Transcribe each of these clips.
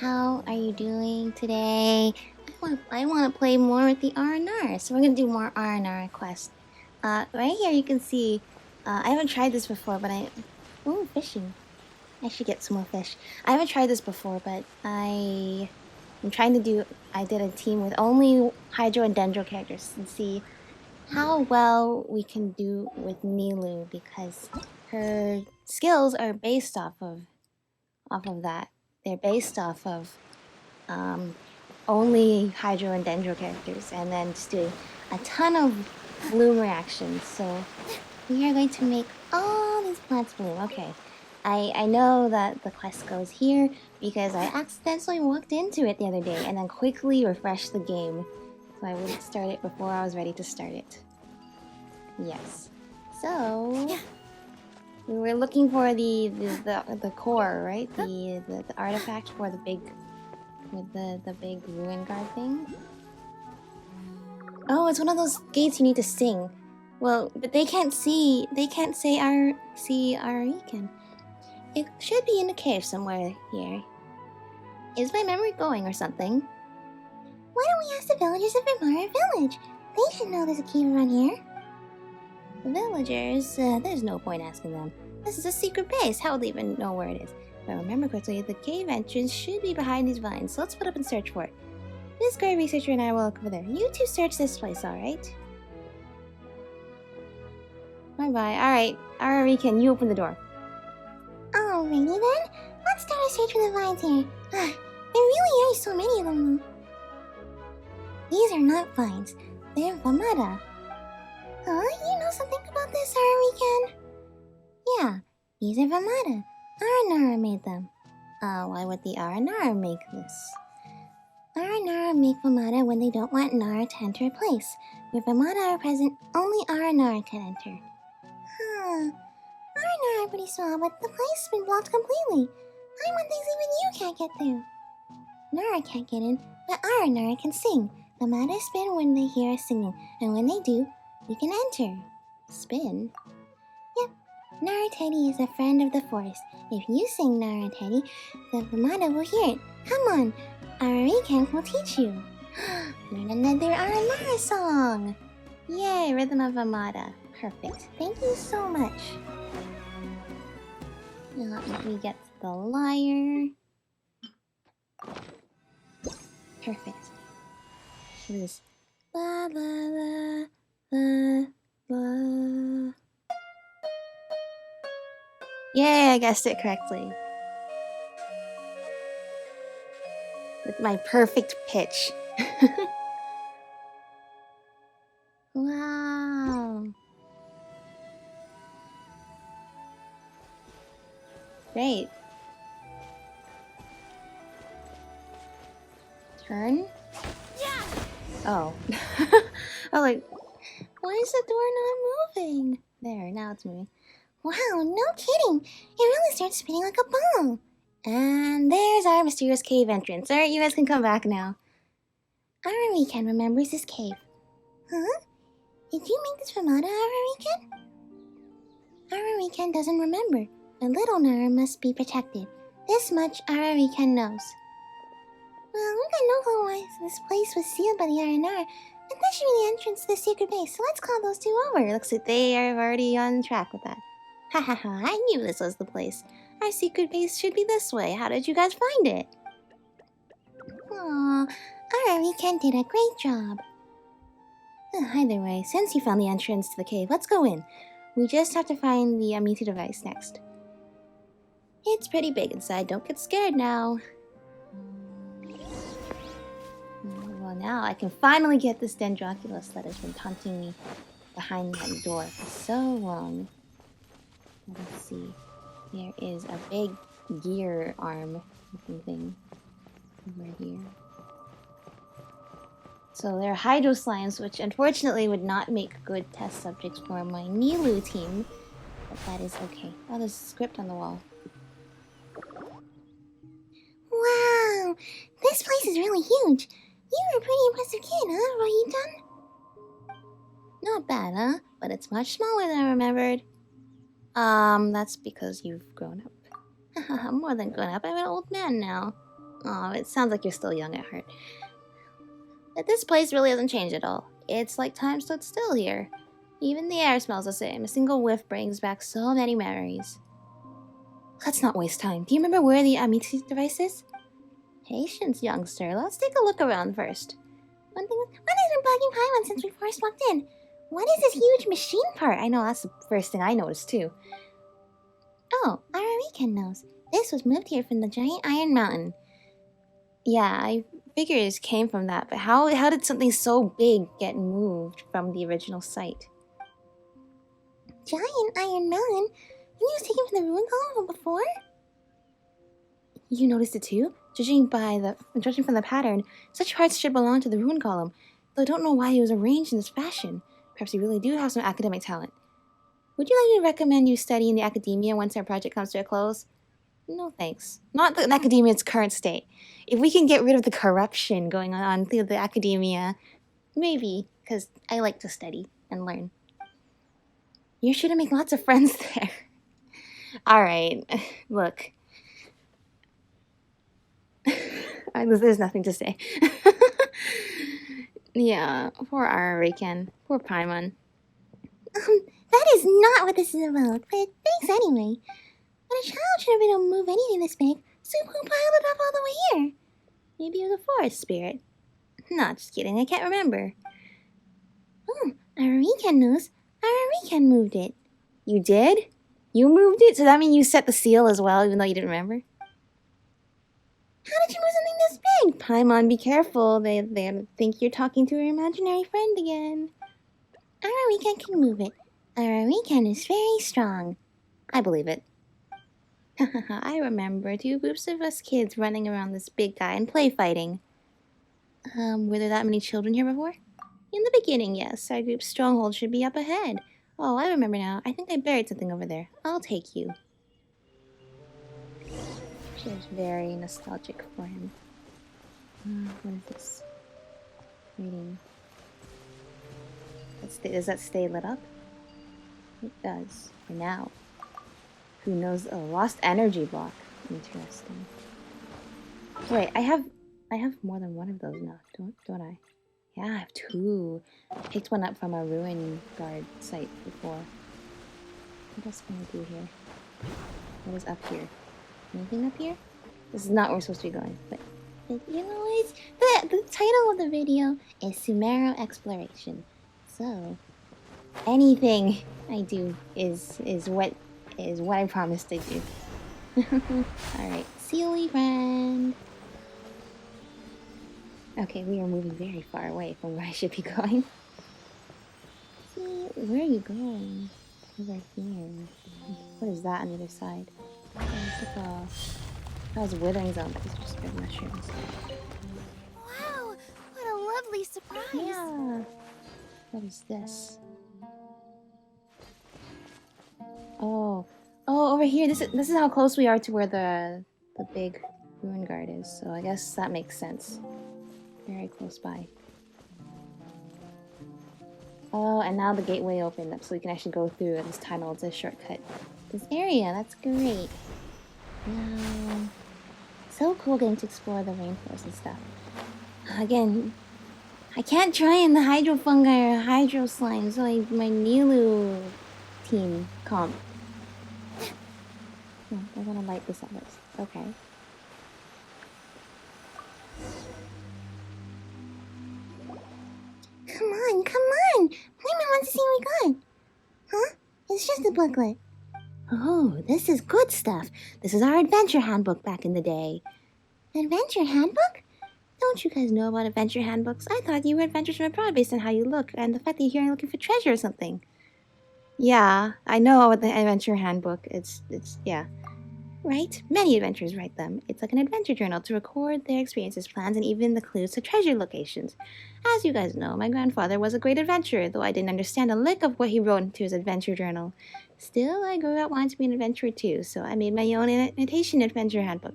How are you doing today? I want to play more with the R&R, so we're gonna do more R&R quests. Right here you can see, I haven't tried this before, but oh, fishing. I should get some more fish. I haven't tried this before, but I did a team with only Hydro and Dendro characters and see how well we can do with Nilu because her skills are based off of that. They're based off of only Hydro and Dendro characters, and then just doing a ton of bloom reactions. So we are going to make all these plants bloom. Okay, I know that the quest goes here because I accidentally walked into it the other day and then quickly refreshed the game, so I wouldn't start it before I was ready to start it. Yes. So we were looking for the core, right? The artifact for the big ruin guard thing. Oh, it's one of those gates you need to sing. Well, but they can't say our Ariken. It should be in a cave somewhere here. Is my memory going or something? Why don't we ask the villagers of Vimana Village? They should know there's a cave around here. The villagers? There's no point asking them. This is a secret base. How would they even know where it is? If I remember correctly, the cave entrance should be behind these vines, so let's put up and search for it. This great researcher and I will look over there. You two search this place, alright? Bye-bye. Alright, Ariken, you open the door. Alrighty then. Let's start a search for the vines here. There really are so many of them. These are not vines. They're Vimana. Huh? You know something about this, Ariken? Yeah, these are Vimana. R&R made them. Why would the R&R make this? R&R make Vimana when they don't want Nara to enter a place. Where Vimana are present, only R&R can enter. Huh. R&R are pretty small, but the place has been blocked completely. I want things even you can't get through. Nara can't get in, but R&R can sing. Vimana spin when they hear us singing, and when they do, we can enter. Spin? Yep. Nara Teddy is a friend of the forest. If you sing Nara Teddy, the Vimana will hear it. Come on, Ariken will teach you. Learn another R&R song! Yay, Rhythm of Vimana. Perfect. Thank you so much. Now if we get the lyre. Perfect. So this la la la la la. Yay, I guessed it correctly. With my perfect pitch. Wow. Great. Turn? Yeah. Oh. I was like, why is the door not moving? There, now it's moving. Wow, no kidding. It really starts spinning like a ball. And there's our mysterious cave entrance. Alright, you guys can come back now. Ariken remembers this cave. Huh? Did you make this Vimana, Ariken? Ariken doesn't remember. The little Nara must be protected. This much Ariken knows. Well, we got no clue why this place was sealed by the R&R, but that should be the entrance to the secret base, so let's call those two over. Looks like they are already on track with that. Ha ha ha, I knew this was the place. Our secret base should be this way. How did you guys find it? Aww, Ariken did a great job. Either way, since you found the entrance to the cave, let's go in. We just have to find the Amity device next. It's pretty big inside, don't get scared now. Well, now I can finally get this Dendroculus that has been taunting me behind that door for so long. Let's see. There is a big gear arm looking thing over here. So there are Hydro Slimes, which unfortunately would not make good test subjects for my Nilu team. But that is okay. Oh, there's a script on the wall. Wow! This place is really huge! You're a pretty impressive kid, huh, Royinjan? Not bad, huh? But it's much smaller than I remembered. That's because you've grown up. More than grown up, I'm an old man now. Oh, it sounds like you're still young at heart. But this place really hasn't changed at all. It's like time stood still here. Even the air smells the same. A single whiff brings back so many memories. Let's not waste time. Do you remember where the amenity device is? Patience, youngster. Let's take a look around first. One has been bugging Paimon since we first walked in. What is this huge machine part? I know, that's the first thing I noticed too. Oh, our weekend knows. This was moved here from the giant iron mountain. Yeah, I figured it came from that, but how did something so big get moved from the original site? Giant iron mountain? You was taken from the ruin column from before? You noticed it too? Judging from the pattern, such parts should belong to the ruin column, though I don't know why it was arranged in this fashion. Perhaps you really do have some academic talent. Would you like me to recommend you study in the academia once our project comes to a close? No thanks. Not in academia's current state. If we can get rid of the corruption going on through the academia, maybe, because I like to study and learn. You're sure to make lots of friends there. Alright, look. There's nothing to say. Yeah, poor Ariken. Poor Paimon. That is not what this is about, but thanks anyway. But a child should have been able to move anything this big, so who piled it up all the way here? Maybe it was a forest spirit. No, just kidding, I can't remember. Oh, Ariken knows. Ariken moved it. You did? You moved it? So that means you set the seal as well, even though you didn't remember? How did you move something this big? Paimon, be careful. They think you're talking to your imaginary friend again. Ariken can move it. Ariken is very strong. I believe it. I remember 2 groups of us kids running around this big guy and play fighting. Were there that many children here before? In the beginning, yes. Our group's stronghold should be up ahead. Oh, I remember now. I think I buried something over there. I'll take you. She was very nostalgic for him. What is this? Reading. Does that stay lit up? It does. For now. Who knows? Oh, lost energy block. Interesting. Wait, I have more than one of those now, don't I? Yeah, I have 2. I picked one up from a ruin guard site before. What else can I do here? What is up here? Anything up here? This is not where we're supposed to be going, but you know, it's the title of the video is Sumeru Exploration. So anything I do is what I promised to do. Alright, silly friend. Okay, we are moving very far away from where I should be going. See, where are you going? Over here. What is that on the other side? Oh, it's like that was withering zone, but these are just red mushrooms. Wow, what a lovely surprise! Yeah. What is this? Oh, over here. This is how close we are to where the big ruin guard is. So I guess that makes sense. Very close by. Oh, and now the gateway opened up, so we can actually go through this tunnel. It's a shortcut. This area, that's great. Wow. So cool getting to explore the rainforest and stuff. Again, I can't try in the hydro fungi or hydro slime, so my Nilu team comp. No, I want to light this up first. Okay. Come on, come on! Paimon wants to see what we got. Huh? It's just a booklet. Oh, this is good stuff. This is our adventure handbook back in the day. Adventure handbook? Don't you guys know about adventure handbooks? I thought you were adventures from abroad based on how you look and the fact that you're here looking for treasure or something. Yeah, I know about the adventure handbook. It's yeah. Right? Many adventurers write them. It's like an adventure journal to record their experiences, plans, and even the clues to treasure locations. As you guys know, my grandfather was a great adventurer, though I didn't understand a lick of what he wrote into his adventure journal. Still, I grew up wanting to be an adventurer too, so I made my own imitation adventure handbook.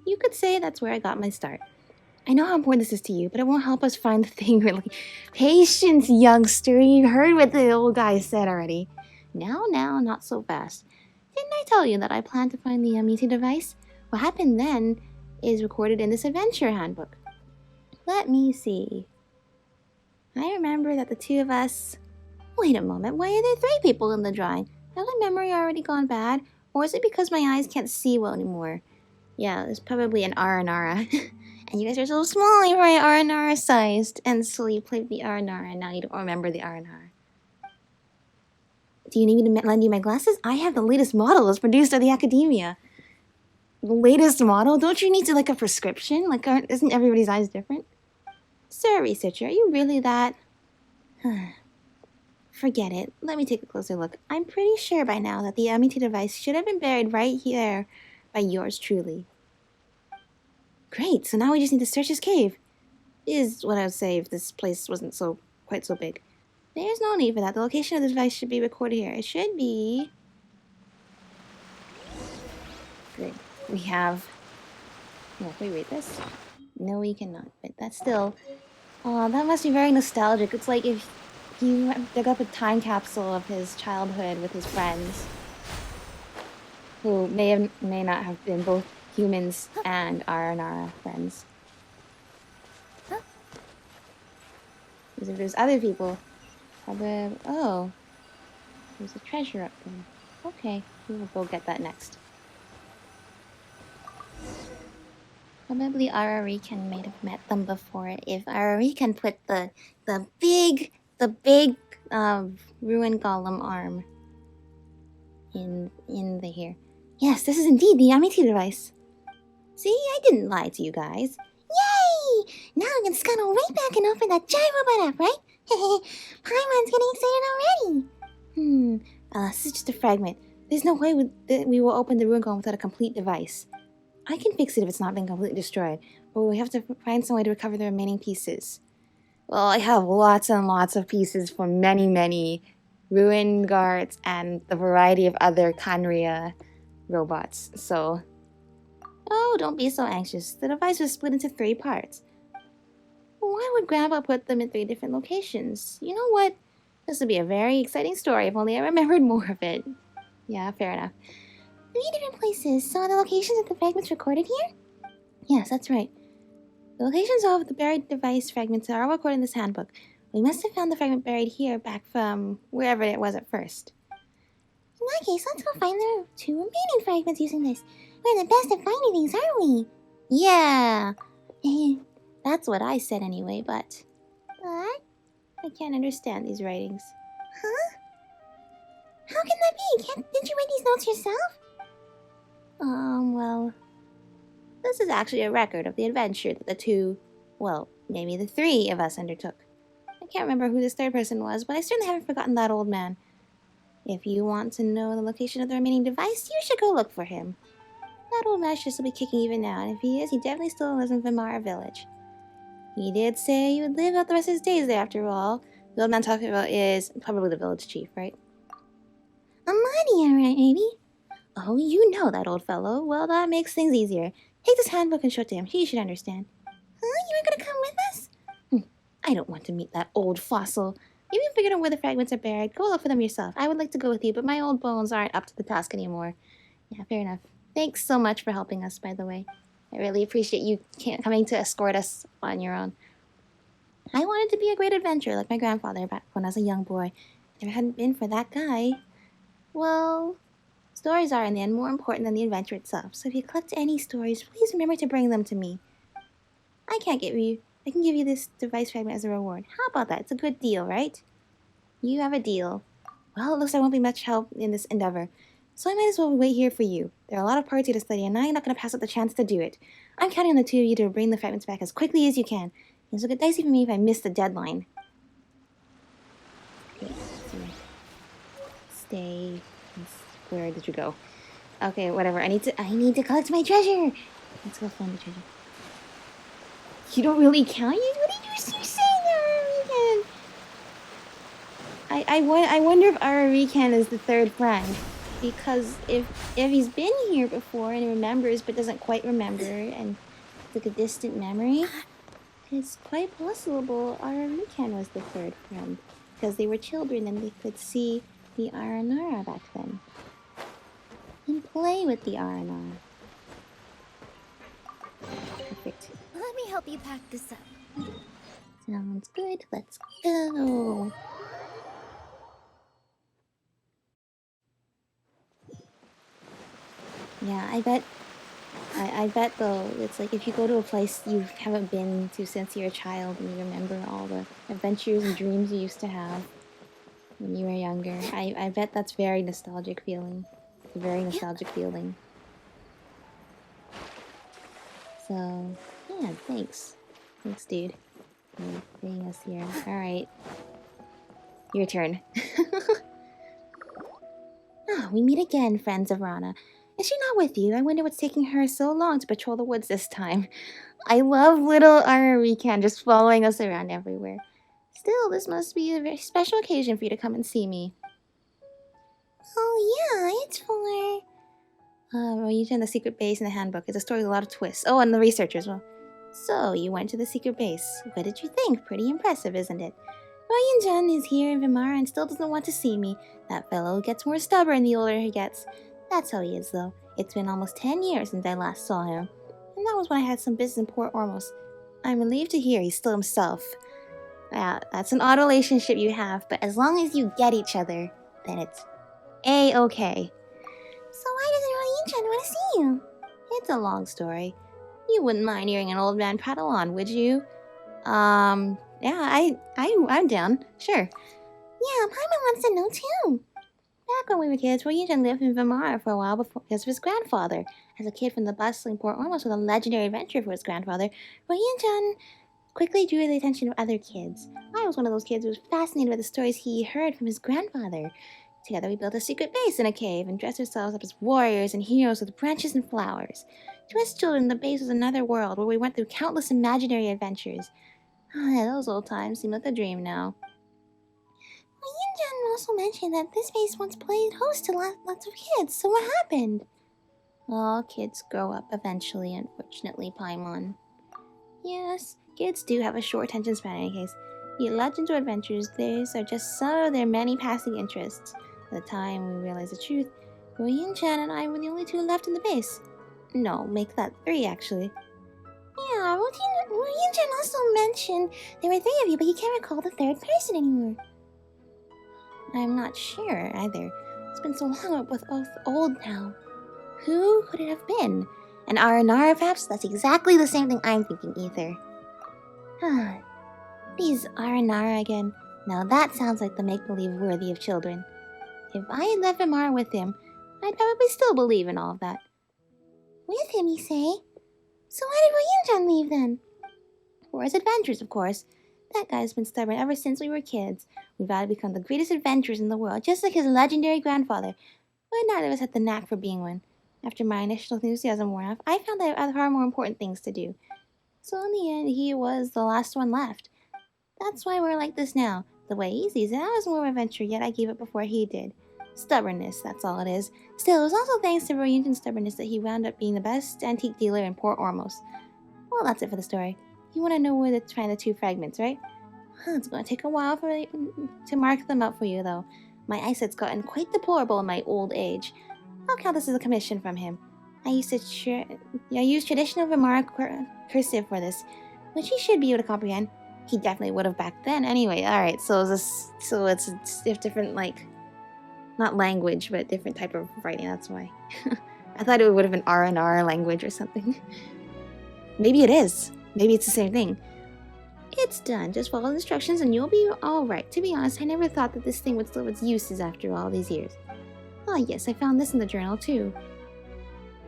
You could say that's where I got my start. I know how important this is to you, but it won't help us find the thing we're looking. Patience, youngster. You heard what the old guy said already. Now, not so fast. Didn't I tell you that I planned to find the amenity device? What happened then is recorded in this adventure handbook. Let me see. I remember that the two of us... Wait a moment, why are there 3 people in the drawing? Has my memory already gone bad? Or is it because my eyes can't see well anymore? Yeah, there's probably an Aranara. And you guys are so small, you're right, Aranara sized. And so you played the Aranara, and now you don't remember the Aranara. Do you need me to lend you my glasses? I have the latest model as produced at the Academia. The latest model? Don't you need to, like, a prescription? Like, isn't everybody's eyes different? Sir Researcher, are you really that? Forget it. Let me take a closer look. I'm pretty sure by now that the Amity device should have been buried right here by yours truly. Great, so now we just need to search his cave. Is what I would say if this place wasn't quite so big. There's no need for that. The location of the device should be recorded here. It should be... Great. We have... Oh, can we read this? No, we cannot. But that's still... Oh, that must be very nostalgic. It's like if you dug up a time capsule of his childhood with his friends, who may not have been both humans and Aranara friends. Because if there's other people, probably... Oh, there's a treasure up there. Okay, we will go get that next. Probably Ararikan might have met them before if Ararikan put the big ruin golem arm in the here. Yes, this is indeed the Amity device. See, I didn't lie to you guys. Yay! Now I can scuttle right back and open that giant robot app, right? Paimon's getting excited already. This is just a fragment. There's no way we will open the ruin golem without a complete device. I can fix it if it's not been completely destroyed, but we have to find some way to recover the remaining pieces. Well, I have lots and lots of pieces for many ruin guards and the variety of other Kanria robots, so... Oh, don't be so anxious. The device was split into 3 parts. Why would Grandpa put them in 3 different locations? You know what? This would be a very exciting story if only I remembered more of it. Yeah, fair enough. 3 different places. So are the locations of the fragments recorded here? Yes, that's right. The locations of the buried device fragments are all recorded in this handbook. We must have found the fragment buried here back from wherever it was at first. In that case, let's go find the 2 remaining fragments using this. We're the best at finding things, aren't we? Yeah. That's what I said anyway, but... What? I can't understand these writings. Huh? How can that be? Didn't you write these notes yourself? Well... This is actually a record of the adventure that the 2... Well, maybe the 3 of us undertook. I can't remember who this 3rd person was, but I certainly haven't forgotten that old man. If you want to know the location of the remaining device, you should go look for him. That old man should still be kicking even now, and if he is, he definitely still lives in Vimana village. He did say he would live out the rest of his days there after all. The old man talking about is probably the village chief, right? Amani, alright, maybe? Oh, you know that old fellow. Well, that makes things easier. Take this handbook and show it to him. He should understand. Huh? You ain't gonna come with us? I don't want to meet that old fossil. If you figured out where the fragments are buried, go look for them yourself. I would like to go with you, but my old bones aren't up to the task anymore. Yeah, fair enough. Thanks so much for helping us, by the way. I really appreciate you coming to escort us on your own. I wanted to be a great adventurer like my grandfather back when I was a young boy. If it hadn't been for that guy... Well, stories are in the end more important than the adventure itself, so if you collect any stories, please remember to bring them to me. I can give you this device fragment as a reward. How about that? It's a good deal, right? You have a deal. Well, it looks like I won't be much help in this endeavor, so I might as well wait here for you. There are a lot of parts here to study, and I'm not going to pass up the chance to do it. I'm counting on the 2 of you to bring the fragments back as quickly as you can. It's look dicey for me if I miss the deadline. Okay, stay. Where did you go? Okay, whatever. I need to collect my treasure. Let's go find the treasure. You don't really count? What did you say there, Arikan? I wonder if Ararikan is the 3rd friend. Because if he's been here before and remembers but doesn't quite remember and it's like a distant memory, it's quite possible Ararikan was the 3rd friend. Because they were children and they could see the Aranara back then. And play with the Aranara. Let me help you pack this up. Sounds good. Let's go. Yeah, I bet though, it's like if you go to a place you haven't been to since you're a child and you remember all the adventures and dreams you used to have when you were younger, I bet that's very nostalgic feeling. It's a very nostalgic feeling. So, yeah, thanks. Thanks, dude, for bringing us here. Alright. Your turn. Ah, we meet again, friends of Rana. Is she not with you? I wonder what's taking her so long to patrol the woods this time. I love little Ararikan just following us around everywhere. Still, this must be a very special occasion for you to come and see me. Oh yeah, it's for... Royinjan and the secret base in the handbook. It's a story with a lot of twists. Oh, and the researcher as well. So, you went to the secret base. What did you think? Pretty impressive, isn't it? Royinjan is here in Vimana and still doesn't want to see me. That fellow gets more stubborn the older he gets. That's how he is, though. It's been almost 10 years since I last saw him. And that was when I had some business in Port Ormos. I'm relieved to hear he's still himself. Yeah, that's an odd relationship you have, but as long as you get each other, then it's A-okay. So why doesn't Royinjan want to see you? It's a long story. You wouldn't mind hearing an old man prattle on, would you? Yeah, I'm down. Sure. Yeah, Paimon wants to know too. Back when we were kids, Royinjan lived in Vimana for a while because of his grandfather. As a kid from the bustling Port Ormos with a legendary adventure for his grandfather, Royinjan quickly drew the attention of other kids. I was one of those kids who was fascinated by the stories he heard from his grandfather. Together we built a secret base in a cave and dressed ourselves up as warriors and heroes with branches and flowers. To us children, the base was another world where we went through countless imaginary adventures. Ah, those old times seem like a dream now. Royinjan also mentioned that this base once played host to lots of kids, so what happened? All kids grow up eventually, unfortunately, Paimon. Yes, kids do have a short attention span in any case. Be it legends or adventures, these are just some of their many passing interests. By the time we realized the truth, Royinjan and I were the only two left in the base. No, make that 3 actually. Yeah, Royinjan also mentioned there were 3 of you, but he can't recall the 3rd person anymore. I'm not sure either. It's been so long, we're both old now. Who could it have been? An Aranara, perhaps? That's exactly the same thing I'm thinking, Ether. These Aranara again. Now that sounds like the make-believe worthy of children. If I had left Vimana with him, I'd probably still believe in all of that. With him, you say? So why did Royinjan leave then? For his adventures, of course. That guy's been stubborn ever since we were kids. We vowed to become the greatest adventurers in the world, just like his legendary grandfather. But neither of us had the knack for being one. After my initial enthusiasm wore off, I found I had far more important things to do. So in the end, he was the last one left. That's why we're like this now. The way he sees it, I was more of an adventurer, yet I gave up before he did. Stubbornness, that's all it is. Still, it was also thanks to Royinjan's stubbornness that he wound up being the best antique dealer in Port Ormos. Well, that's it for the story. You want to know where to find the 2 fragments, right? It's going to take a while to mark them up for you, though. My eyesight's gotten quite deplorable in my old age. I'll count this as a commission from him. I used traditional Vimana cursive for this, which he should be able to comprehend. He definitely would have back then. Anyway, alright, so it's a different, like, not language, but different type of writing, that's why. I thought it would have been R&R language or something. Maybe it is. Maybe it's the same thing. It's done. Just follow the instructions and you'll be alright. To be honest, I never thought that this thing would still have its uses after all these years. Oh yes, I found this in the journal too.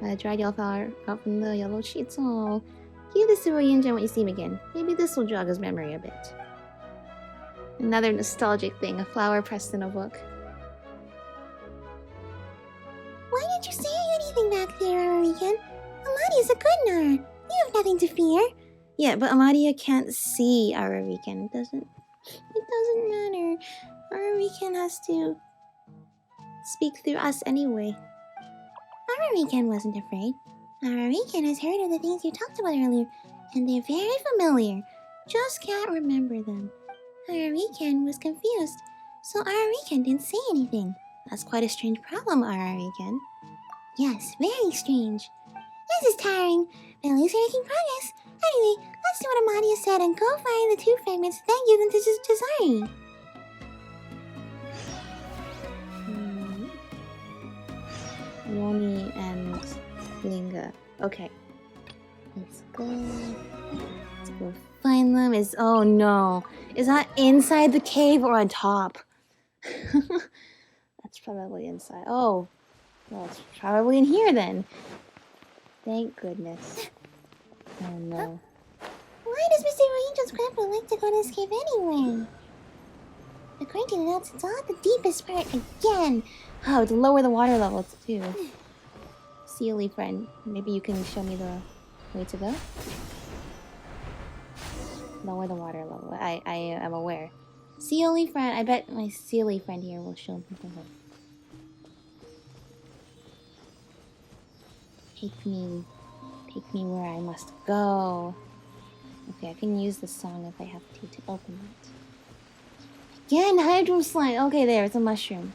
A dried yellow flower out from the yellow sheets. Oh, give this to Royinjan when you see him again. Maybe this will jog his memory a bit. Another nostalgic thing, a flower pressed in a book. Why didn't you say anything back there, Ararikan? Amadia's a good Nar. You have nothing to fear. Yeah, but Amadia can't see Ararikan. It doesn't matter. Ararikan has to speak through us anyway. Ararikan wasn't afraid. Ararikan has heard of the things you talked about earlier, and they're very familiar. Just can't remember them. Ararikan was confused, so Ararikan didn't say anything. That's quite a strange problem, Ararikan. Yes, very strange. This is tiring, but at least we're making progress. Anyway, do what Amadia said and go find the two fragments, then give them to Jazari. Yoni and Linga. Okay. Let's go. Let's go find them. Oh no. Is that inside the cave or on top? That's probably inside. Oh. Well, it's probably in here then. Thank goodness. Oh no. Why does Mr. Royinjan's grandpa like to go to this cave anyway? According to the notes, it's all at the deepest part again. Oh, to lower the water level too. Sealy friend, maybe you can show me the way to go? Lower the water level. I am aware. Sealy friend, I bet my Sealy friend here will show me the way. Take me where I must go. Okay, I can use the song if I have to open it. Again, Hydro Slime! Okay, there, it's a mushroom.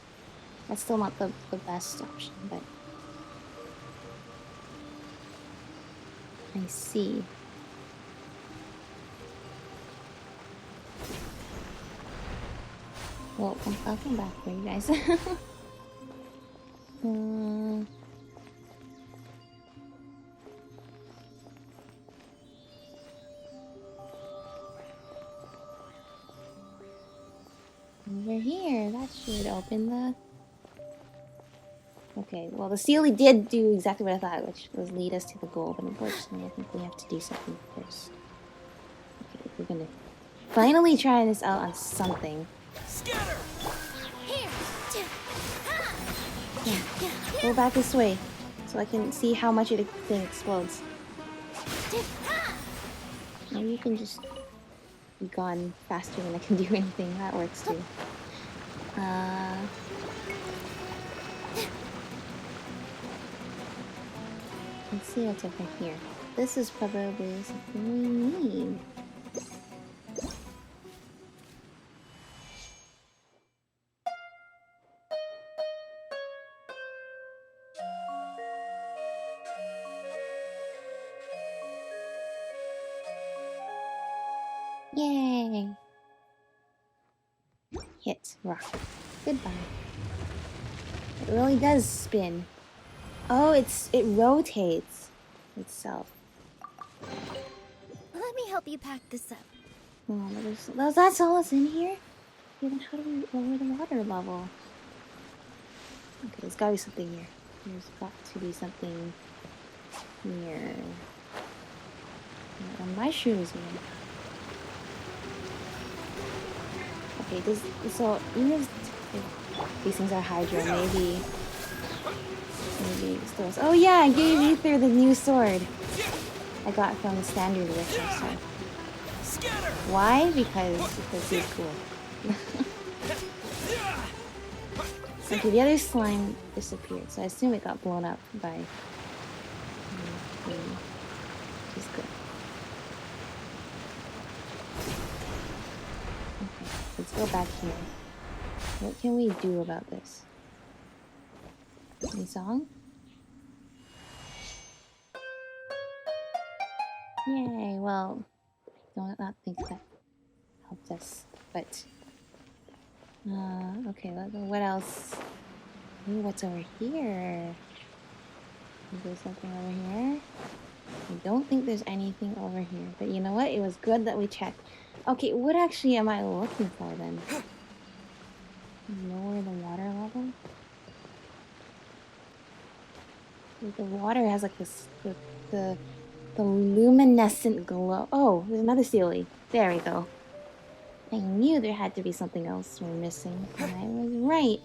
That's still not the best option, but... I see. Well, I'll come back for you guys. Over here, that should open the... Okay, well the Sealy did do exactly what I thought, which was lead us to the goal, but unfortunately I think we have to do something first. Okay, we're gonna finally try this out on something. Scatter! Yeah, go back this way, so I can see how much it thing explodes. Maybe you can just be gone faster than I can do anything. That works too. Let's see what's over here. This is probably something we need. Yay! Hit rock. Goodbye. It really does spin. Oh, it rotates itself. Let me help you pack this up. Oh, that's all that's in here? Yeah, then how do we lower the water level? Okay, there's gotta be something here. There's got to be something here. My shoes here. Okay, so even if these things are Hydra, maybe stores. Oh yeah, I gave Ether the new sword I got from the standard edition. So why? Because he's cool. Okay, the other slime disappeared, so I assume it got blown up by. Which is good. Okay, let's go back here. What can we do about this? Any song? Yay, well, I don't not think that helped us, but okay, what else? Ooh, what's over here? Is there something over here? I don't think there's anything over here, but you know what? It was good that we checked. Okay, what actually am I looking for then? Lower the water level? The water has like this, the luminescent glow. Oh, there's another Sealy. There we go. I knew there had to be something else we're missing, and I was right.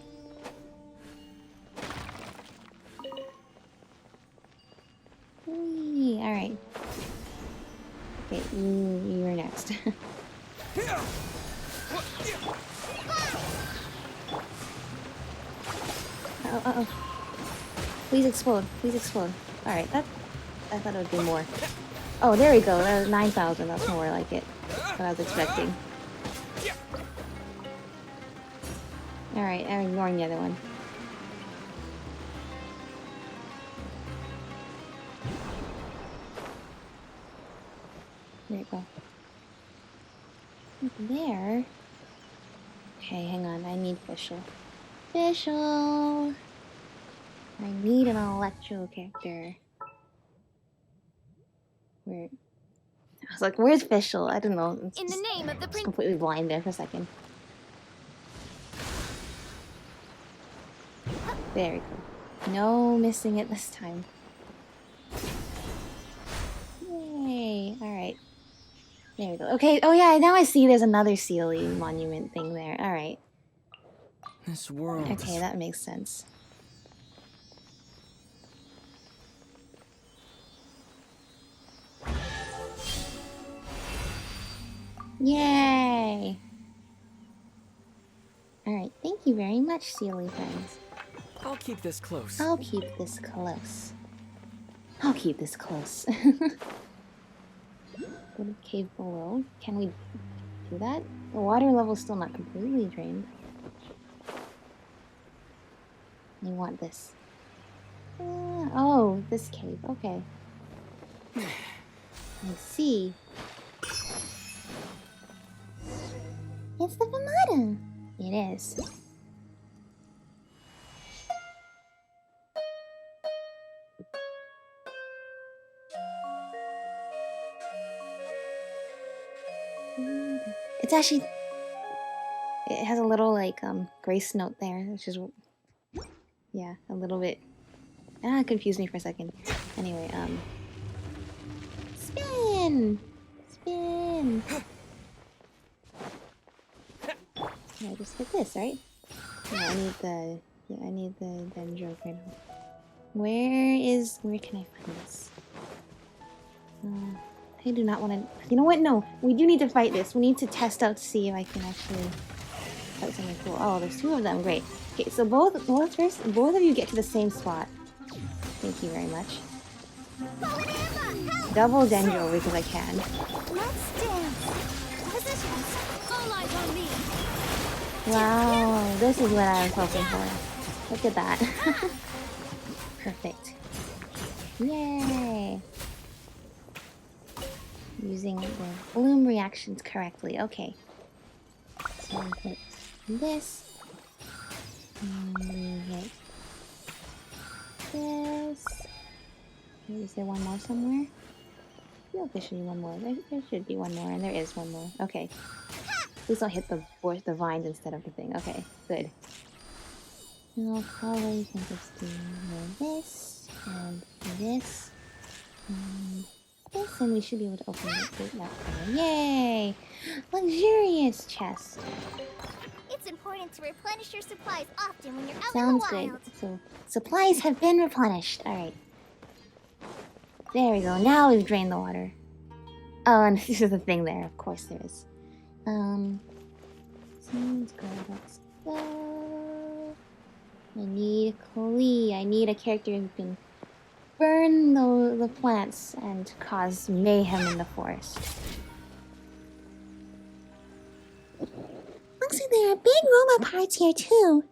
Whee! All right. Okay, you're next. Uh-oh. Please explode. Please explode. Alright, I thought it would be more. Oh, there we go. That was 9,000. That's more like it. What I was expecting. Alright, I'm ignoring the other one. There you go. There. Okay, hang on. I need Fischl. Fischl! I need an electro character. Where? I was like, where's Fischl? I don't know. In the name of the Just completely blind there for a second. There we go. No missing it this time. Yay! Alright. There we go. Okay, oh yeah, now I see there's another Sealy monument thing there. Alright. This world. Okay, that makes sense. Yay! Alright, thank you very much, Sealy friends. I'll keep this close. I'll keep this close. I'll keep this close. Go to the cave below. Can we do that? The water level's still not completely drained. I want this. Oh, this cave. Okay. I see. It's the Vimana. It is. It's actually... It has a little, like, grace note there, which is... Yeah, a little bit... it confused me for a second. Anyway, Spin! Spin! Yeah, just like this, right? Yeah, I need the... Yeah, I need the dendro right now. Where can I find this? I do not want to... You know what? No, we do need to fight this. We need to test out to see if I can actually fight something cool. Oh, there's two of them. Great. Okay, so both of you get to the same spot. Thank you very much. Double dendro because I can. Let's dance. Positions. All eyes on me. Wow, this is what I was hoping for. Look at that. Perfect. Yay! Using the bloom reactions correctly. Okay. So we hit this. And we hit this. Is there one more somewhere? I feel like there should be one more. There should be one more, and there is one more. Okay. Please don't hit the vines instead of the thing. Okay, good. And I'll probably can just do this, and this, and this, and we should be able to open that corner. Yay! Luxurious chest. It's important to replenish your supplies often when you're out Sounds in the good. wild. So, supplies have been replenished. Alright. There we go. Now we've drained the water. Oh, and this is the thing there. Of course there is. So let's go. I need Klee. I need a character who can burn the plants and cause mayhem in the forest. Looks like there are big robot parts here too.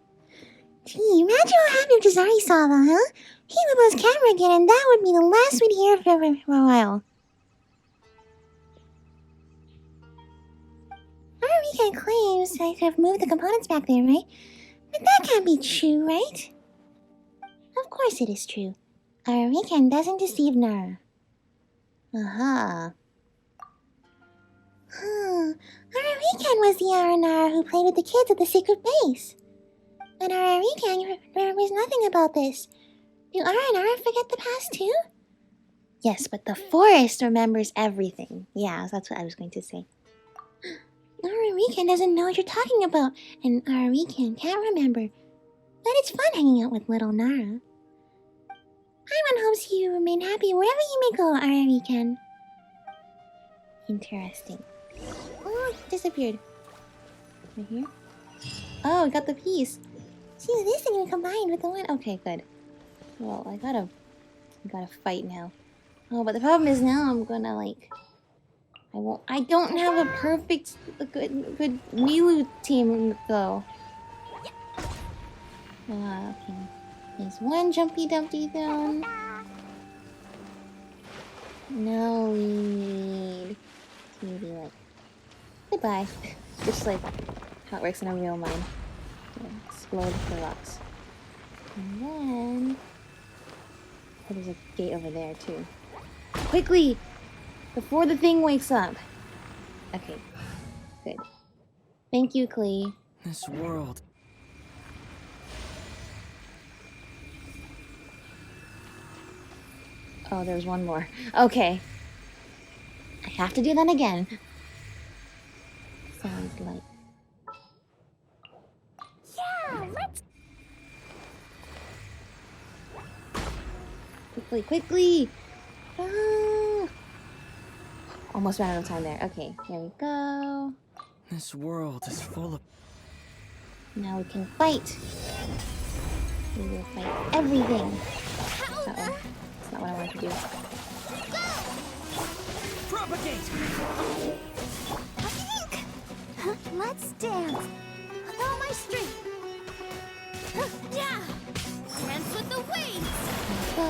Gee, imagine what happened if Jazari saw them, huh? He would lose camera again, and that would be the last we'd hear for a while. Our weekend claims I could have moved the components back there, right? But that can't be true, right? Of course it is true. Our weekend doesn't deceive Nara. Aha. Our weekend was the Aranara who played with the kids at the secret base. But our weekend remembers nothing about this. Do Aranara forget the past too? Yes, but the forest remembers everything. Yeah, that's what I was going to say. Our weekend doesn't know what you're talking about, and our weekend can't remember. But it's fun hanging out with little Nara. Paimon hopes you remain happy wherever you may go, our weekend. Interesting. Oh, it disappeared. Right here? Oh, we got the piece. See, this thing we combined with the one. Okay, good. Well, I gotta fight now. Oh, but the problem is now I'm gonna like... I don't have a perfect, good Milu team though. Okay. There's one Jumpy Dumpty down. Now we need Bye. Just like how it works in a real mine. Explode the rocks. And then... Oh, there's a gate over there, too. Quickly! Before the thing wakes up! Okay. Good. Thank you, Klee. This world. Oh, there's one more. Okay. I have to do that again. Sounds like... Yeah, let's... Quickly, quickly! Ah! Almost ran out of time there. Okay, here we go. This world is full of... Now we can fight. We will fight everything. Uh-oh. That's not what I wanted to do. Propagate! Huh? Let's dance. With all my strength. Huh, yeah! Dance with the waves! Go.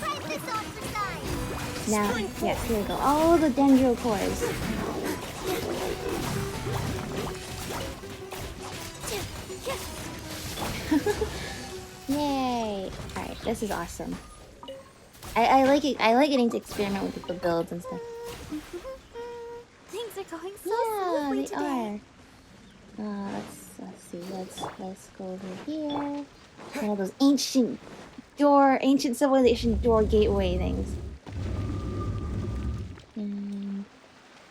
Try this on for size. Now, yes, here we go. All the dendro cores. Yay! Alright, this is awesome. I like it. I like getting to experiment with the builds and stuff. Things are going so Yeah, smoothly they today. are. Let's see. Let's go over here. One of those ancient civilization door gateway things.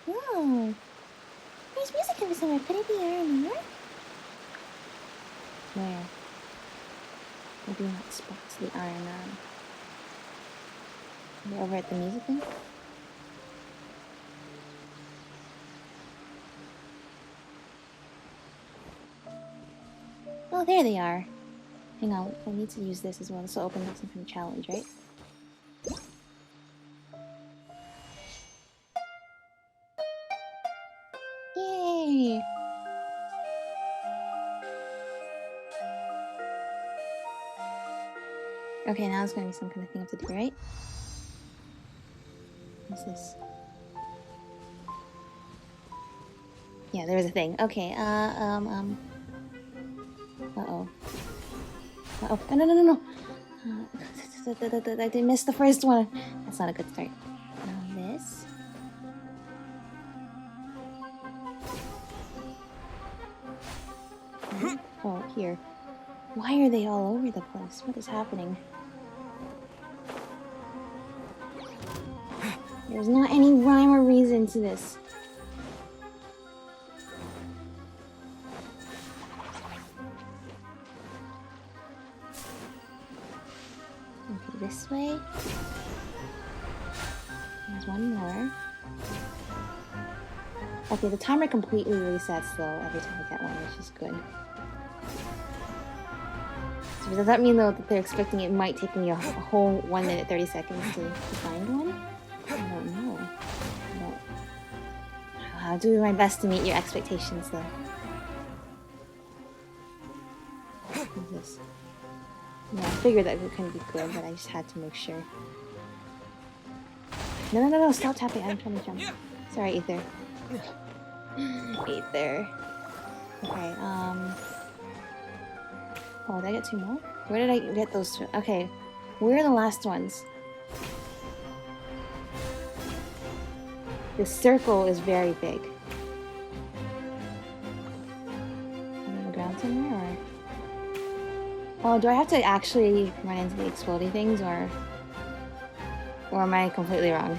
Oh, there's music over somewhere. Could it be Iron Man? Where? I do not spot the Iron Man. Are they over at the music thing? Oh, there they are. Hang on, I need to use this as well. This will open up some kind of challenge, right? Yay! Okay, now it's gonna be some kind of thing I have to do, right? What's this? Yeah, there was a thing. Okay, uh-oh. Uh-oh. No. I did miss the first one. That's not a good start. This. Oh, here. Why are they all over the place? What is happening? There's not any rhyme or reason to this. Okay, this way. There's one more. Okay, the timer completely resets though every time I get one, which is good. So does that mean though that they're expecting it might take me a whole 1 minute 30 seconds to find one? I don't know. I'll do my best to meet your expectations though. What is this? Yeah, I figured that it couldn't be good, but I just had to make sure. No, stop tapping. I'm trying to jump. Sorry, Ether. Ether. Okay, oh, did I get 2 more? Where did I get those 2? Okay, where are the last ones? The circle is very big. On the ground somewhere, or? Oh, do I have to actually run into the exploding things, or am I completely wrong?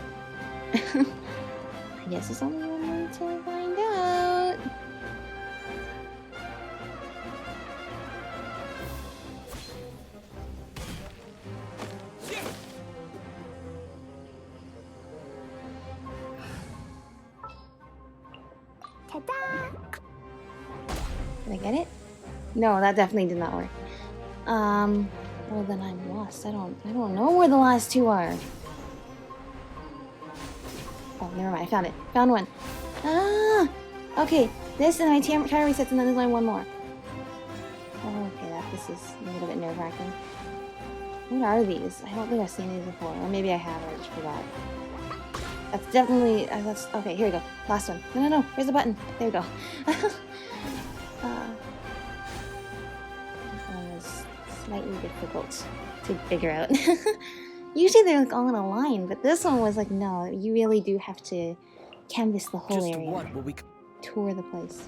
I guess it's only one way to find out. Ta-da! Did I get it? No, that definitely did not work. Well then I'm lost. I don't know where the last 2 are. Oh, never mind. I found it. Found one. Ah! Okay, this and my timer resets, and then there's only one more. Oh, okay, this is a little bit nerve-wracking. What are these? I don't think I've seen these before. Or maybe I have, I just forgot. That's definitely... that's okay, here we go. Last one. No, no, no. Where's the button? There we go. This one was slightly difficult to figure out. Usually they're like all in a line, but this one was like, no, you really do have to canvas the whole Just area. what will we... Tour the place.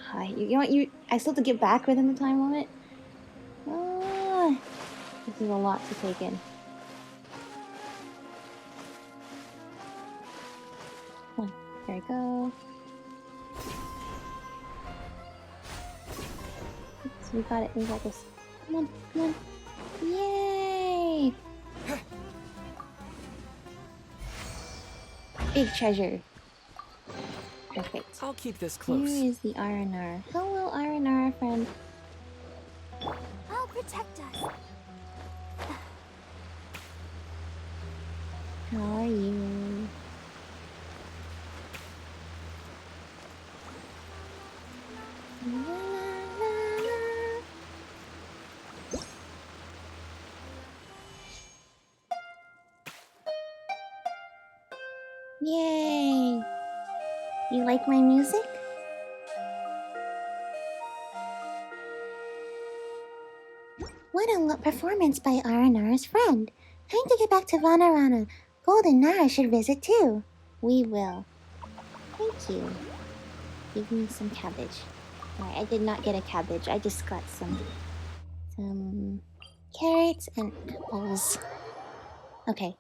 Hi. You know what? I still have to get back within the time limit. Ah, this is a lot to take in. Come on. There we go. Oops, we got it. We got this. Come on. Come on. Yay! Big treasure. Perfect. I'll keep this close. Here is the R&R. Hello, R&R friend. I'll protect us. How are you? La, la, la. Yay! You like my music? What a performance by R&R's friend. Time to get back to Vanarana. Gold and Nara should visit too. We will. Thank you. Give me some cabbage. Alright, I did not get a cabbage. I just got some carrots and apples. Okay.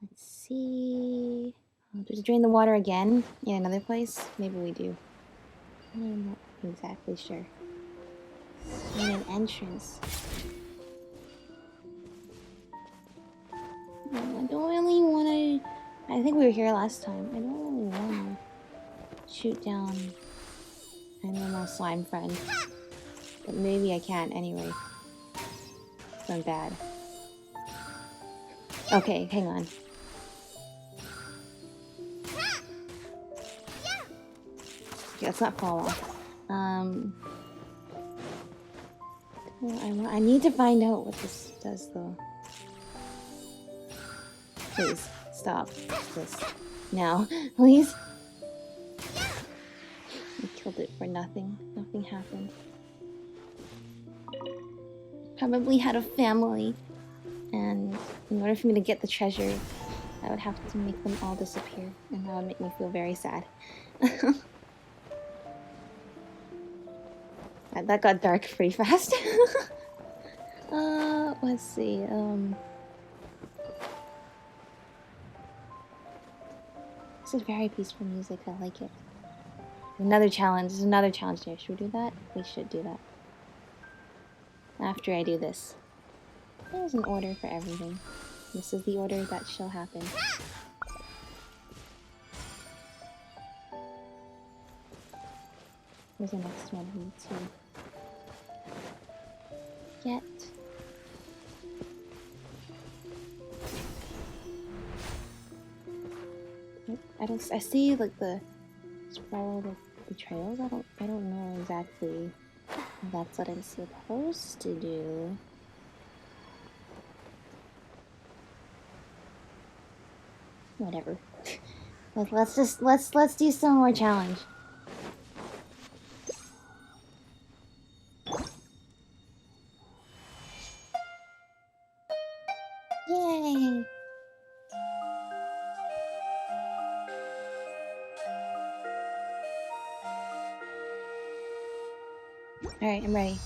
Let's see. Oh, do we drain the water again in another place? Maybe we do. I'm not exactly sure. And an entrance. No, I don't really want to... I think we were here last time. I don't really want to shoot down animal slime friend. But maybe I can anyway. So I'm bad. Okay, hang on. Okay, let's not fall off. I need to find out what this does though. Please, stop this. Now, please. I killed it for nothing. Nothing happened. Probably had a family. And in order for me to get the treasure, I would have to make them all disappear. And that would make me feel very sad. That got dark pretty fast. Let's see. This is very peaceful music. I like it. Another challenge. There's another challenge here. Should we do that? We should do that. After I do this. There's an order for everything. This is the order that shall happen. Where's the next one? We need to get. I see like the follow the trails. I don't know exactly if that's what I'm supposed to do. Whatever. Let's do some more challenge. Yay! Alright, I'm ready.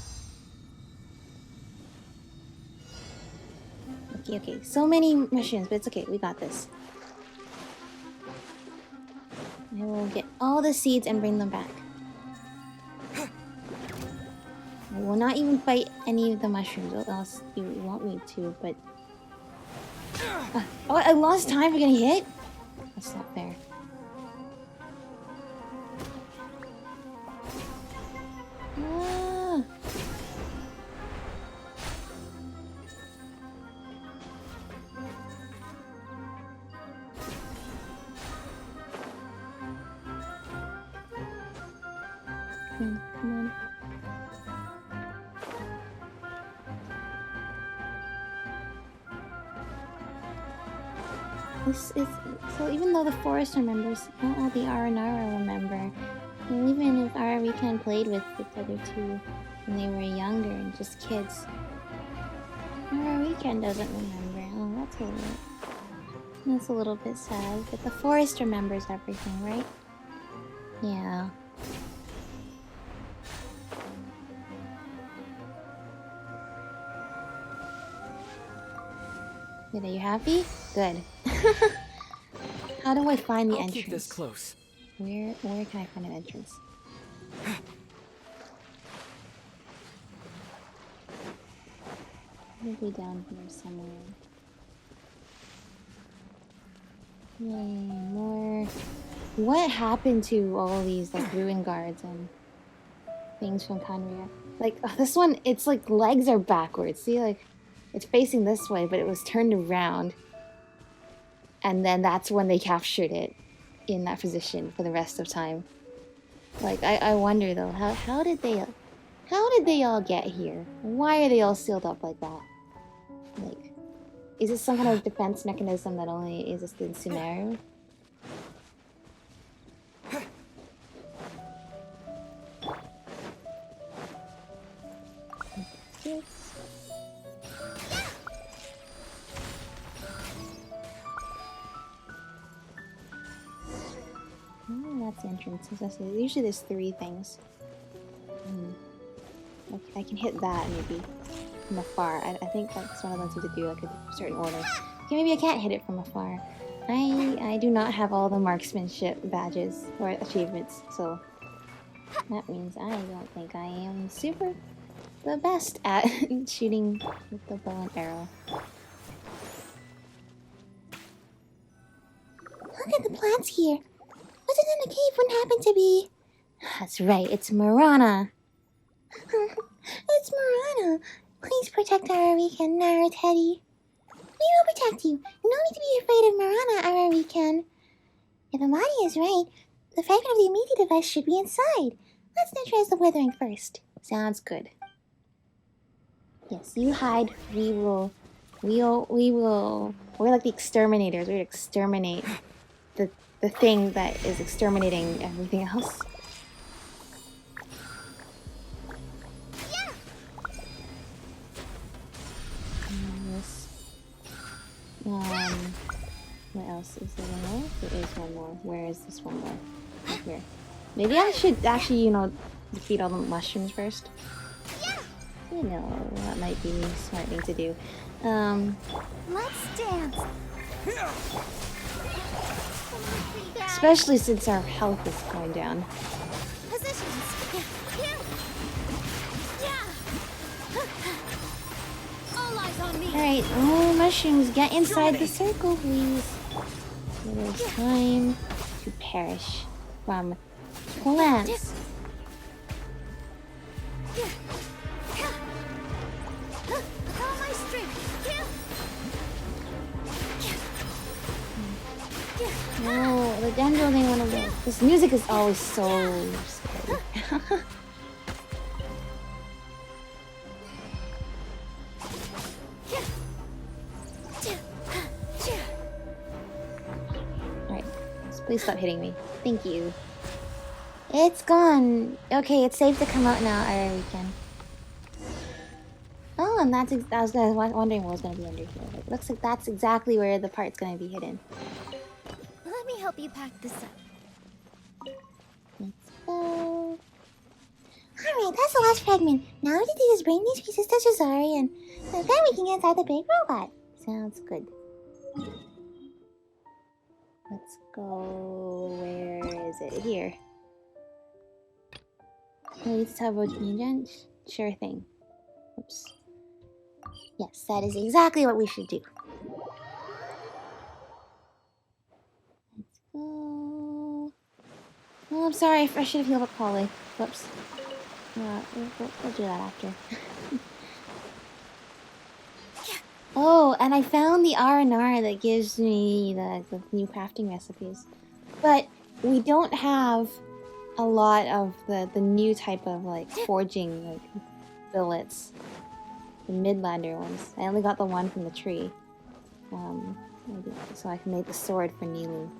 Okay. So many mushrooms, but it's okay. We got this. I will get all the seeds and bring them back. I will not even fight any of the mushrooms, unless you want me to, but... oh, I lost time for getting hit? That's not fair. Ah. Come on. This is... So even though the forest remembers, not all the Aranara remember. And even if Arawikan played with the other two when they were younger and just kids, Arawikan doesn't remember. Oh, that's a little bit sad. But the forest remembers everything, right? Yeah. Good, are you happy? Good. How do I find the I'll entrance? keep this close. Where can I find an entrance? Maybe down here somewhere. Yay, more. What happened to all these like ruin guards and things from Kanria? Like this one, it's like legs are backwards. See, like it's facing this way, but it was turned around, and then that's when they captured it in that position for the rest of time. Like I wonder though, how did they all get here? Why are they all sealed up like that? Like, is this some kind of defense mechanism that only existed in Sumeru? Yes. Oh, that's the entrance. Usually there's 3 things. I can hit that maybe from afar. I think that's one of the ones you have to do like a certain order. Okay, maybe I can't hit it from afar. I do not have all the marksmanship badges or achievements, so that means I don't think I am the best at shooting with the bow and arrow. Look at the plants here. Wasn't in the cave wouldn't happen to be. That's right, it's Marana. It's Marana. Please protect our weekend, Nara Teddy. We will protect you. No need to be afraid of Marana, our weekend. If Amadi is right, the fragment of the immediate device should be inside. Let's neutralize the withering first. Sounds good. Yes, you hide. We're like the exterminators. We're to exterminate the thing that is exterminating everything else. What else is there? One more? There is one more. Where is this one more? Right here. Maybe I should actually, defeat all the mushrooms first. That might be a smart thing to do. Let's dance. Especially since our health is going down. Positions. All eyes on me. Alright, oh, mushrooms, get inside the circle, please. It is time to perish from plants. All my strength. No, the dendro thing went away. This music is always so scary. Alright, please stop hitting me. Thank you. It's gone. Okay, it's safe to come out now. Alright, we can. Oh, and I was wondering what was going to be under here. It looks like that's exactly where the part's going to be hidden. Let me help you pack this up. Let's go. Alright, that's the last fragment. Now all we have to do is bring these pieces to Jazari and then we can get inside the big robot. Sounds good. Let's go. Where is it? Here. Wait, to tell Royinjan? Sure thing. Oops. Yes, that is exactly what we should do. Let's go. Oh, I'm sorry. I should have healed up Polly. Whoops. We'll do that after. Oh, and I found the R&R that gives me the new crafting recipes. But we don't have a lot of the new type of like forging like billets. The Midlander ones. I only got the one from the tree. So I can make the sword for Nilu.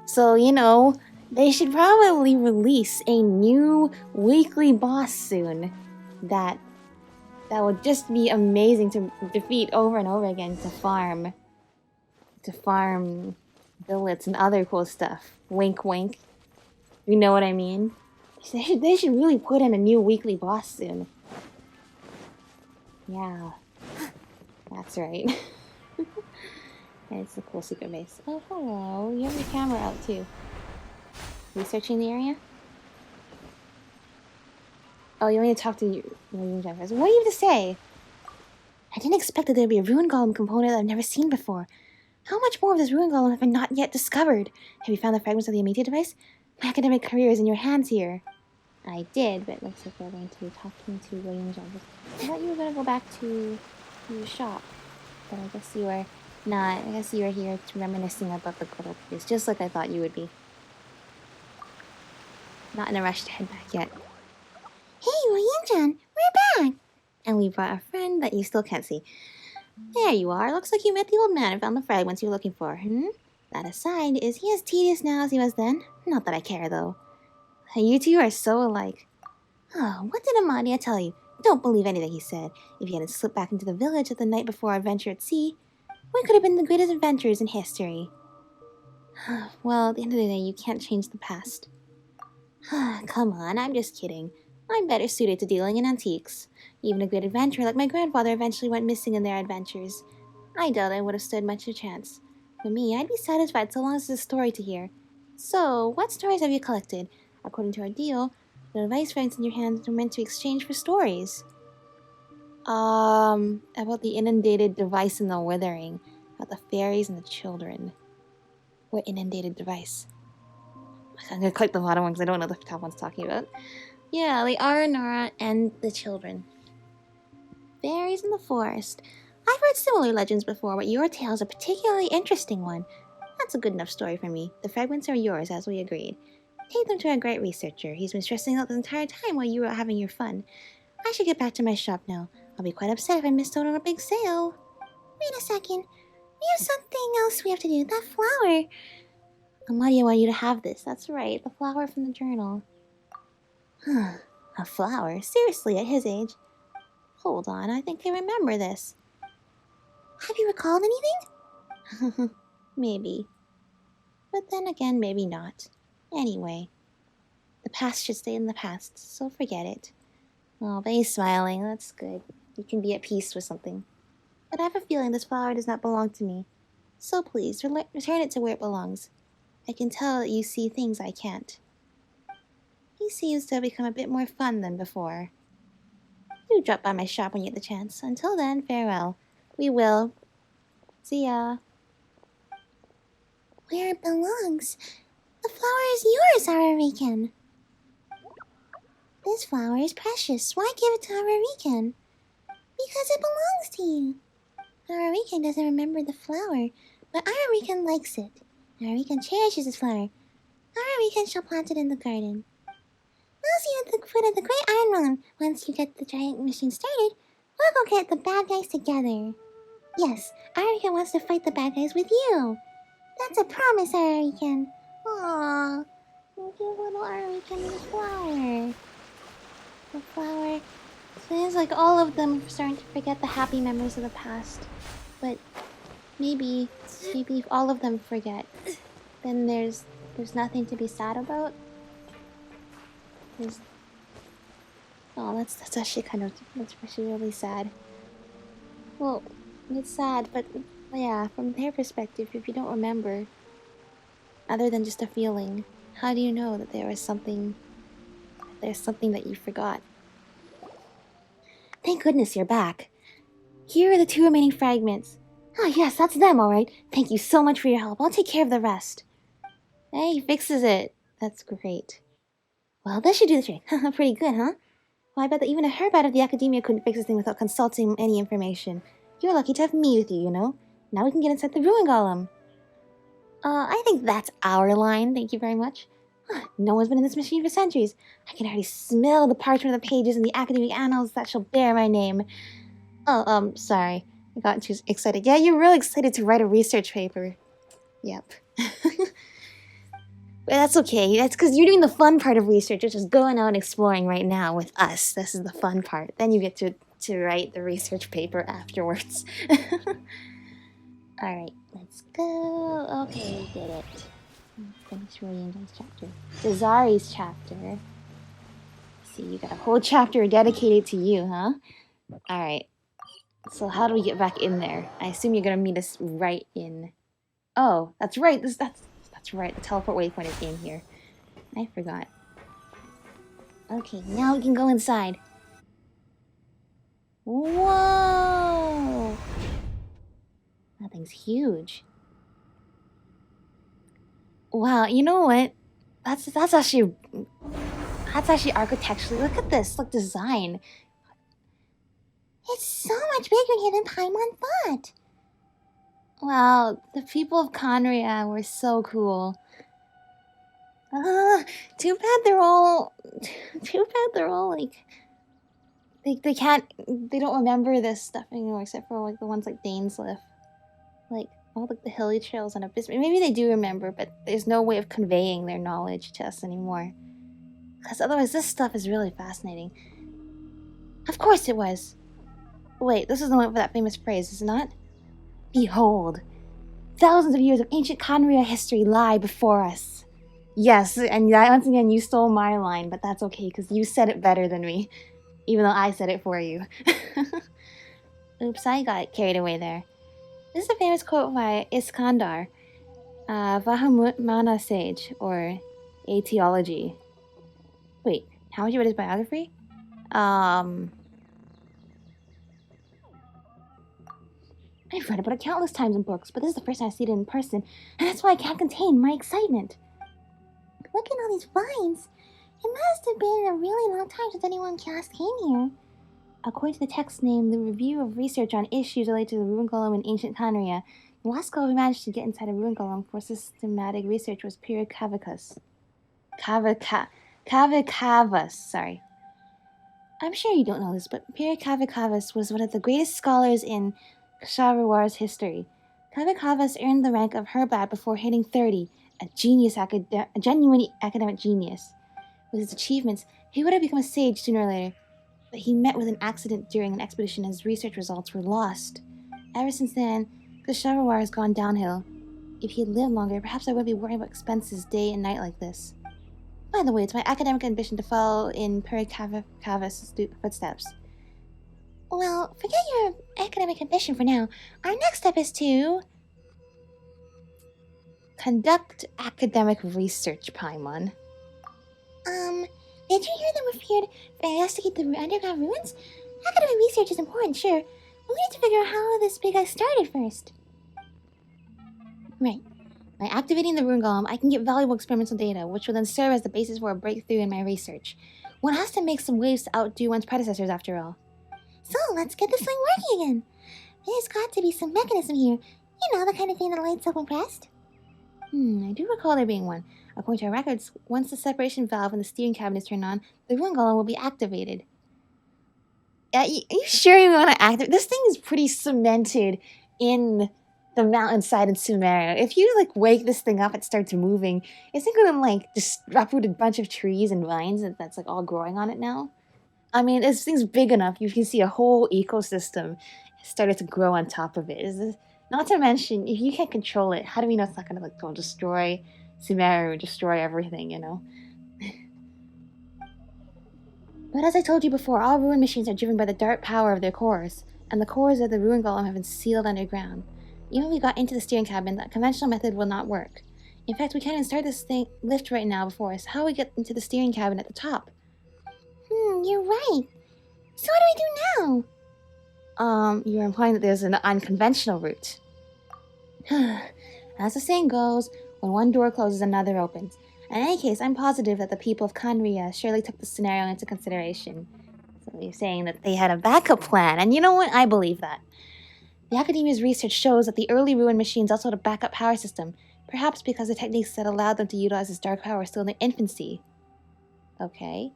So, you know, they should probably release a new weekly boss soon. That would just be amazing to defeat over and over again to farm billets and other cool stuff. Wink wink. You know what I mean? They should really put in a new weekly boss soon. Yeah. That's right. It's a cool secret base. Oh, hello. You have your camera out too. Researching the area? Oh, you want me to talk to you? Royinjan first. What do you have to say? I didn't expect that there'd be a ruin golem component that I've never seen before. How much more of this ruin golem have I not yet discovered? Have you found the fragments of the Amnesia device? My academic career is in your hands here. I did, but it looks like we're going to be talking to Royinjan. I thought you were going to go back to your shop. But I guess you were not. I guess you were here reminiscing about the good old days, just like I thought you would be. Not in a rush to head back yet. Hey, Royinjan, we're back! And we brought a friend that you still can't see. There you are. Looks like you met the old man and found the fragments you're looking for. That aside, is he as tedious now as he was then? Not that I care, though. You two are so alike. Oh, what did Amadia tell you? Don't believe anything he said. If you hadn't slipped back into the village at the night before our adventure at sea, we could have been the greatest adventurers in history. Well, at the end of the day, you can't change the past. Come on, I'm just kidding. I'm better suited to dealing in antiques. Even a great adventurer like my grandfather eventually went missing in their adventures. I doubt I would have stood much of a chance. For me, I'd be satisfied so long as there's a story to hear. So, what stories have you collected? According to our deal, the device fragments in your hands were meant to exchange for stories. About the inundated device and the withering. About the fairies and the children. What inundated device? I'm gonna click the bottom one because I don't know what the top one's talking about. Yeah, the Aranara and the children. Fairies in the forest. I've heard similar legends before, but your tale is a particularly interesting one. That's a good enough story for me. The fragments are yours, as we agreed. Take them to a great researcher. He's been stressing out the entire time while you were having your fun. I should get back to my shop now. I'll be quite upset if I missed out on a big sale. Wait a second. We have something else we have to do. That flower. Amadia wanted you to have this. That's right, the flower from the journal. A flower? Seriously, at his age? Hold on, I think I remember this. Have you recalled anything? Maybe. But then again, maybe not. Anyway, the past should stay in the past, so forget it. Oh, but he's smiling. That's good. You can be at peace with something. But I have a feeling this flower does not belong to me. So please, return it to where it belongs. I can tell that you see things I can't. He seems to have become a bit more fun than before. Do drop by my shop when you get the chance. Until then, farewell. We will. See ya. Where it belongs. The flower is yours, Arariken. This flower is precious. Why give it to Arariken? Because it belongs to you. Arariken doesn't remember the flower, but Arariken likes it. Arariken cherishes this flower. Arariken shall plant it in the garden. We'll see you at the foot of the Great Iron Run. Once you get the giant machine started, we'll go get the bad guys together. Yes, Arariken wants to fight the bad guys with you. That's a promise, Arariken. Aww. We'll give little Arariken the flower. The flower. Seems like all of them are starting to forget the happy memories of the past. But maybe if all of them forget, then there's nothing to be sad about. That's actually that's actually really sad. Well, it's sad, but yeah, from their perspective, if you don't remember, other than just a feeling, how do you know that there's something that you forgot? Thank goodness you're back. Here are the 2 remaining fragments. Ah, yes, that's them, all right. Thank you so much for your help. I'll take care of the rest. Hey, he fixes it. That's great. Well, this should do the trick. Pretty good, huh? Well, I bet that even a herb out of the academia couldn't fix this thing without consulting any information. You're lucky to have me with you, you know? Now we can get inside the ruin golem. I think that's our line. Thank you very much. No one's been in this machine for centuries. I can already smell the parchment of the pages in the academic annals that shall bear my name. Oh, sorry. I got too excited. Yeah, you're real excited to write a research paper. Yep. But that's okay. That's because you're doing the fun part of research, which is going out and exploring right now with us. This is the fun part. Then you get to write the research paper afterwards. Alright, let's go. Okay, we did it. Finish Royinjan's chapter. Jazari's chapter. See, you got a whole chapter dedicated to you, huh? Alright. So how do we get back in there? I assume you're gonna meet us right in... Oh, that's right. That's right. The teleport waypoint is in here. I forgot. Okay, now we can go inside. Whoa! That thing's huge. Wow, you know what? That's actually architecturally. Look at this. Look, design. It's so much bigger here than Paimon thought. Wow, the people of Conria were so cool. Too bad they're all like they can't, they don't remember this stuff anymore except for like the ones like Dainsliff. Like all the hilly trails and Abyss. Maybe they do remember, but there's no way of conveying their knowledge to us anymore. Because otherwise this stuff is really fascinating. Of course it was. Wait, this is the one for that famous phrase, is it not? Behold, thousands of years of ancient Conria history lie before us. Yes, and once again, you stole my line, but that's okay, because you said it better than me. Even though I said it for you. Oops, I got carried away there. This is a famous quote by Iskandar, Vimana sage, or Etiology. Wait, how would you read his biography? I've read about it countless times in books, but this is the first time I see it in person, and that's why I can't contain my excitement. Look at all these vines. It must have been a really long time since anyone last came here. According to the text named The Review of Research on Issues Related to the Ruin Golem in Ancient Conria, the last scholar who managed to get inside a Ruin Golem for systematic research was Pirikavicus. Kavicavus, sorry. I'm sure you don't know this, but Pirikavicavus was one of the greatest scholars in Kshavarwar's history. Kavicavus earned the rank of Herbad before hitting 30, a genuine academic genius. With his achievements, he would have become a sage sooner or later, but he met with an accident during an expedition and his research results were lost. Ever since then, Kshavarwar has gone downhill. If he had lived longer, perhaps I wouldn't be worrying about expenses day and night like this. By the way, it's my academic ambition to follow in Pirikavicavus' footsteps. Well, forget your academic ambition for now. Our next step is to... conduct academic research, Paimon. Did you hear that we're here to investigate the underground ruins? Academic research is important, sure, but we need to figure out how this big guy started first. Right. By activating the Ruin Golem, I can get valuable experimental data, which will then serve as the basis for a breakthrough in my research. One has to make some waves to outdo one's predecessors, after all. So, let's get this thing working again. There's got to be some mechanism here. You know, the kind of thing that lights up when pressed. I do recall there being one. According to our records, once the separation valve in the steering cabin is turned on, the Ruin Golem will be activated. Are you sure you want to activate? This thing is pretty cemented in the mountainside in Sumeru. If you, like, wake this thing up and starts moving, is it going to, like, just uproot a bunch of trees and vines that's, like, all growing on it now? I mean, this thing's big enough. You can see a whole ecosystem started to grow on top of it. Not to mention, if you can't control it, how do we know it's not going to, like, go destroy Sumeru, destroy everything, you know? But as I told you before, all ruin machines are driven by the dark power of their cores, and the cores of the Ruin Golem have been sealed underground. Even if we got into the steering cabin, that conventional method will not work. In fact, we can't even start this lift right now before us. How will we get into the steering cabin at the top? You're right. So what do we do now? You're implying that there's an unconventional route. As the saying goes, when one door closes, another opens. In any case, I'm positive that the people of Conria surely took this scenario into consideration. So you're saying that they had a backup plan, and you know what? I believe that. The Academia's research shows that the early ruin machines also had a backup power system, perhaps because the techniques that allowed them to utilize this dark power were still in their infancy. Okay.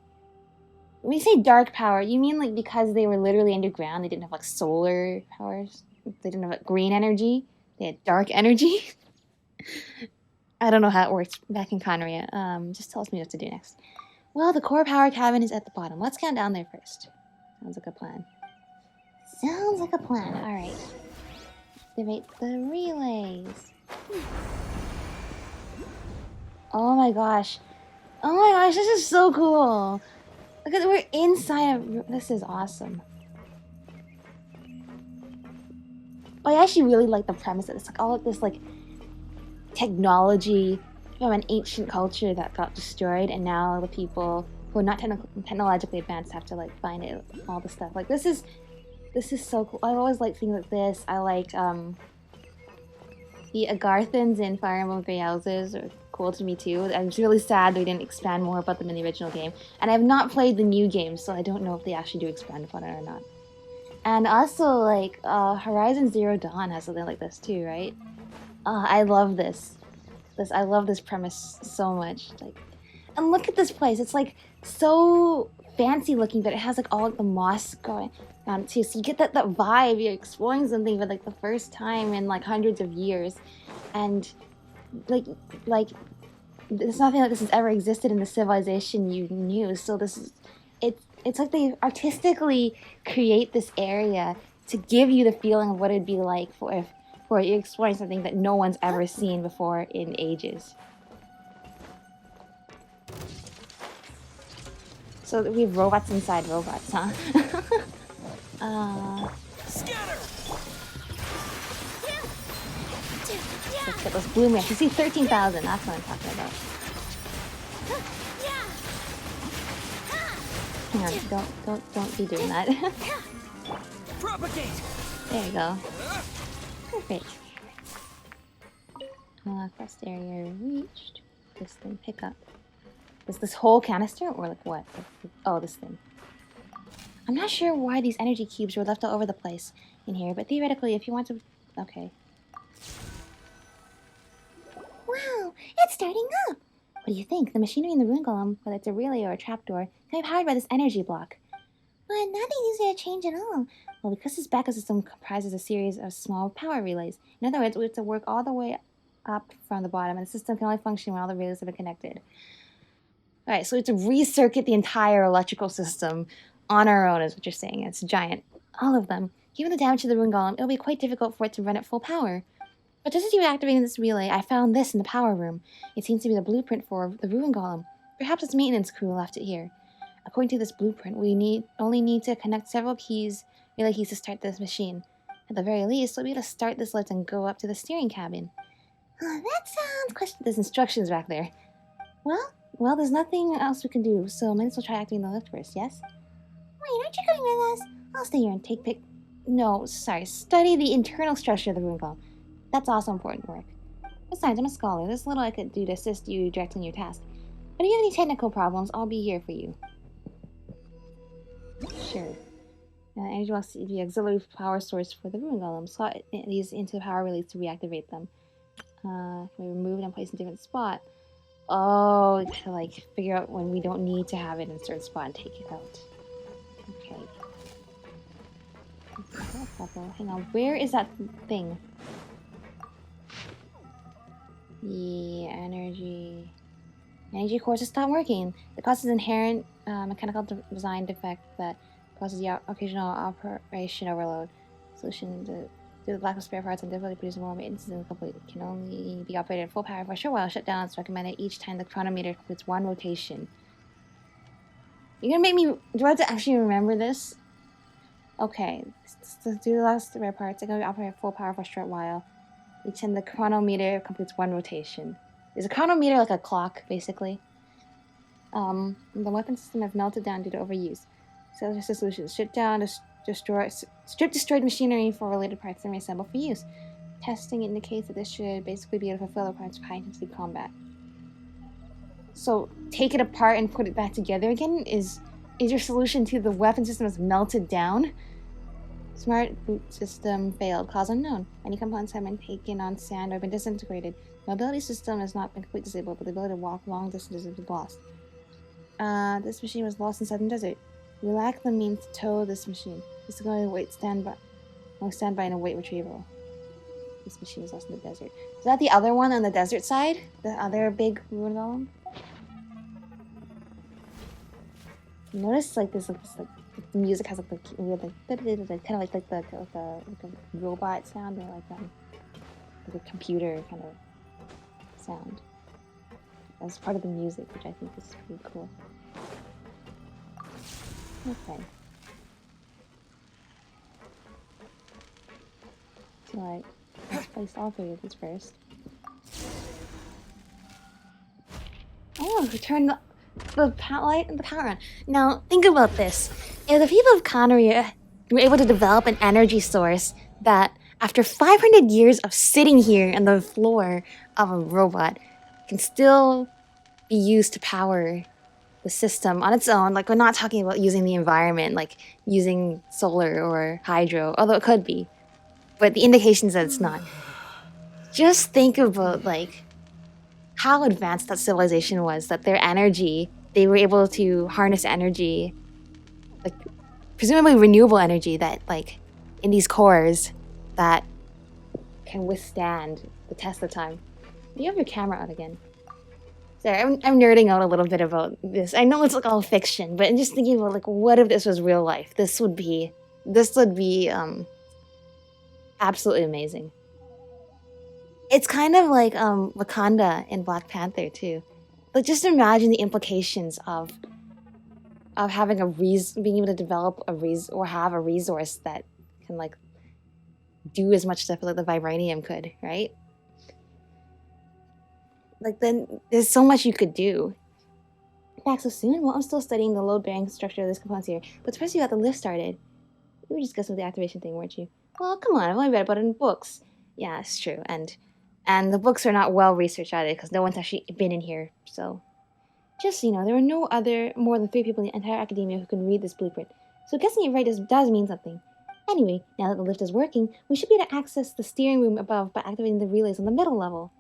When you say dark power, you mean like because they were literally underground, they didn't have like solar powers? they didn't have green energy. They had dark energy. I don't know how it works back in Conria. Just tells me what to do next. Well, the core power cabin is at the bottom. Let's get down there first. Sounds like a plan. Sounds like a plan. All right. Activate the relays. Oh my gosh. Oh my gosh, this is so cool. Look at, we're inside of, this is awesome. I actually really like the premise of this. Like all of this like technology from an ancient culture that got destroyed, and now the people who are not technologically advanced have to like find it, all the stuff. Like this is so cool. I've always liked things like this. I like the Agarthans in Fire Emblem Three Houses are cool to me too. I'm just really sad they didn't expand more about them in the original game. And I have not played the new game, so I don't know if they actually do expand upon it or not. And also, like, Horizon Zero Dawn has something like this too, right? I love this. I love this premise so much. Like, and look at this place. It's like so fancy looking, but it has like all like, the moss going on too. So you get that vibe. You're exploring something for like the first time in like hundreds of years, and like there's nothing like this has ever existed in the civilization you knew. So this is it's like they artistically create this area to give you the feeling of what it'd be like for you exploring something that no one's ever seen before in ages. So we have robots inside robots, huh? Scatter! Let's get those blue man. You see 13,000, that's what I'm talking about. Hang on, don't be doing that. Propagate! There you go. Perfect. Quest area reached. This thing, pick up. Is this whole canister or like what? Oh, this thing. I'm not sure why these energy cubes were left all over the place in here, but theoretically, if you want to... Okay. Wow, it's starting up. What do you think? The machinery in the rune golem, whether it's a relay or a trapdoor, can be powered by this energy block. But nothing seems to change at all. Well, because this backup system comprises a series of small power relays. In other words, we have to work all the way up from the bottom, and the system can only function when all the relays have been connected. Alright, so we have to recircuit the entire electrical system on our own, is what you're saying. It's giant. All of them. Given the damage to the rune golem, it'll be quite difficult for it to run at full power. But just as you were activating this relay, I found this in the power room. It seems to be the blueprint for the rune golem. Perhaps its maintenance crew left it here. According to this blueprint, we only need to connect several relay keys to start this machine. At the very least, we'll be able to start this lift and go up to the steering cabin. That sounds questionable. There's instructions back there. Well, there's nothing else we can do, so might as well try activating the lift first, yes? Wait, aren't you coming with us? I'll stay here and take No, sorry, study the internal structure of the rune golem. That's also important work. Besides, I'm a scholar. There's little I could do to assist you directing your task. But if you have any technical problems, I'll be here for you. Sure. Energy wants to be the auxiliary power source for the rune golem. Slot these into the power relays to reactivate them. Can we remove it and place in a different spot? Oh, we gotta like figure out when we don't need to have it in a certain spot and take it out. Okay. Hang on, where is that thing? The energy core just stopped working. The cause is inherent mechanical design defect that causes the occasional operation overload. Solution due to the lack of spare parts and difficulty producing more maintenance is incomplete. It can only be operated at full power for a short while. Shut down. It's recommended each time the chronometer completes one rotation. You're gonna make me... Do I have to actually remember this? Okay. Due to the lack of spare parts, it can only operate at full power for a short while. Each time the chronometer completes one rotation. Is a chronometer like a clock, basically? The weapon system has melted down due to overuse. So there's a solution. Strip destroyed machinery for related parts and reassemble for use. Testing indicates that this should basically be able to fulfill the requirements of high-intensity combat. So take it apart and put it back together again? Is your solution to the weapon system is melted down? Smart boot system failed. Cause unknown. Many components have been taken on sand or been disintegrated. Mobility system has not been completely disabled, but the ability to walk long distances has been lost. This machine was lost in southern desert. We lack the means to tow this machine. This is going to wait standby. I'll stand by and await retrieval. This machine is lost in the desert. Is that the other one on the desert side? The other big ruin golem? You notice like this, like the music has like the weird, like kind of like a robot sound, or like a computer kind of sound as part of the music, which I think is pretty cool. Okay. So let's place all three of these first. Oh, we turned the light and the power on. Now, think about this. If the people of Connery were able to develop an energy source that, after 500 years of sitting here on the floor of a robot, can still be used to power the system on its own, like we're not talking about using the environment, like using solar or hydro, although it could be, but the indications that it's not. Just think about like how advanced that civilization was, that their energy, they were able to harness energy, like presumably renewable energy that like in these cores that can withstand the test of time. Do you have your camera out again? Sorry, I'm nerding out a little bit about this. I know it's like all fiction, but I'm just thinking about like, what if this was real life? This would be absolutely amazing. It's kind of like Wakanda in Black Panther too. Like just imagine the implications of having being able to develop or have a resource that can like do as much stuff like the vibranium could, right? Like then there's so much you could do. Back so soon? Well, I'm still studying the load-bearing structure of this component here, but first you got the lift started. We were discussing the activation thing, weren't you? Well, come on, I've only read about it in books. Yeah, it's true, and the books are not well researched either because no one's actually been in here. So, just so you know, there are no more than 3 people in the entire academia who can read this blueprint. So guessing it right does mean something. Anyway, now that the lift is working, we should be able to access the steering room above by activating the relays on the middle level.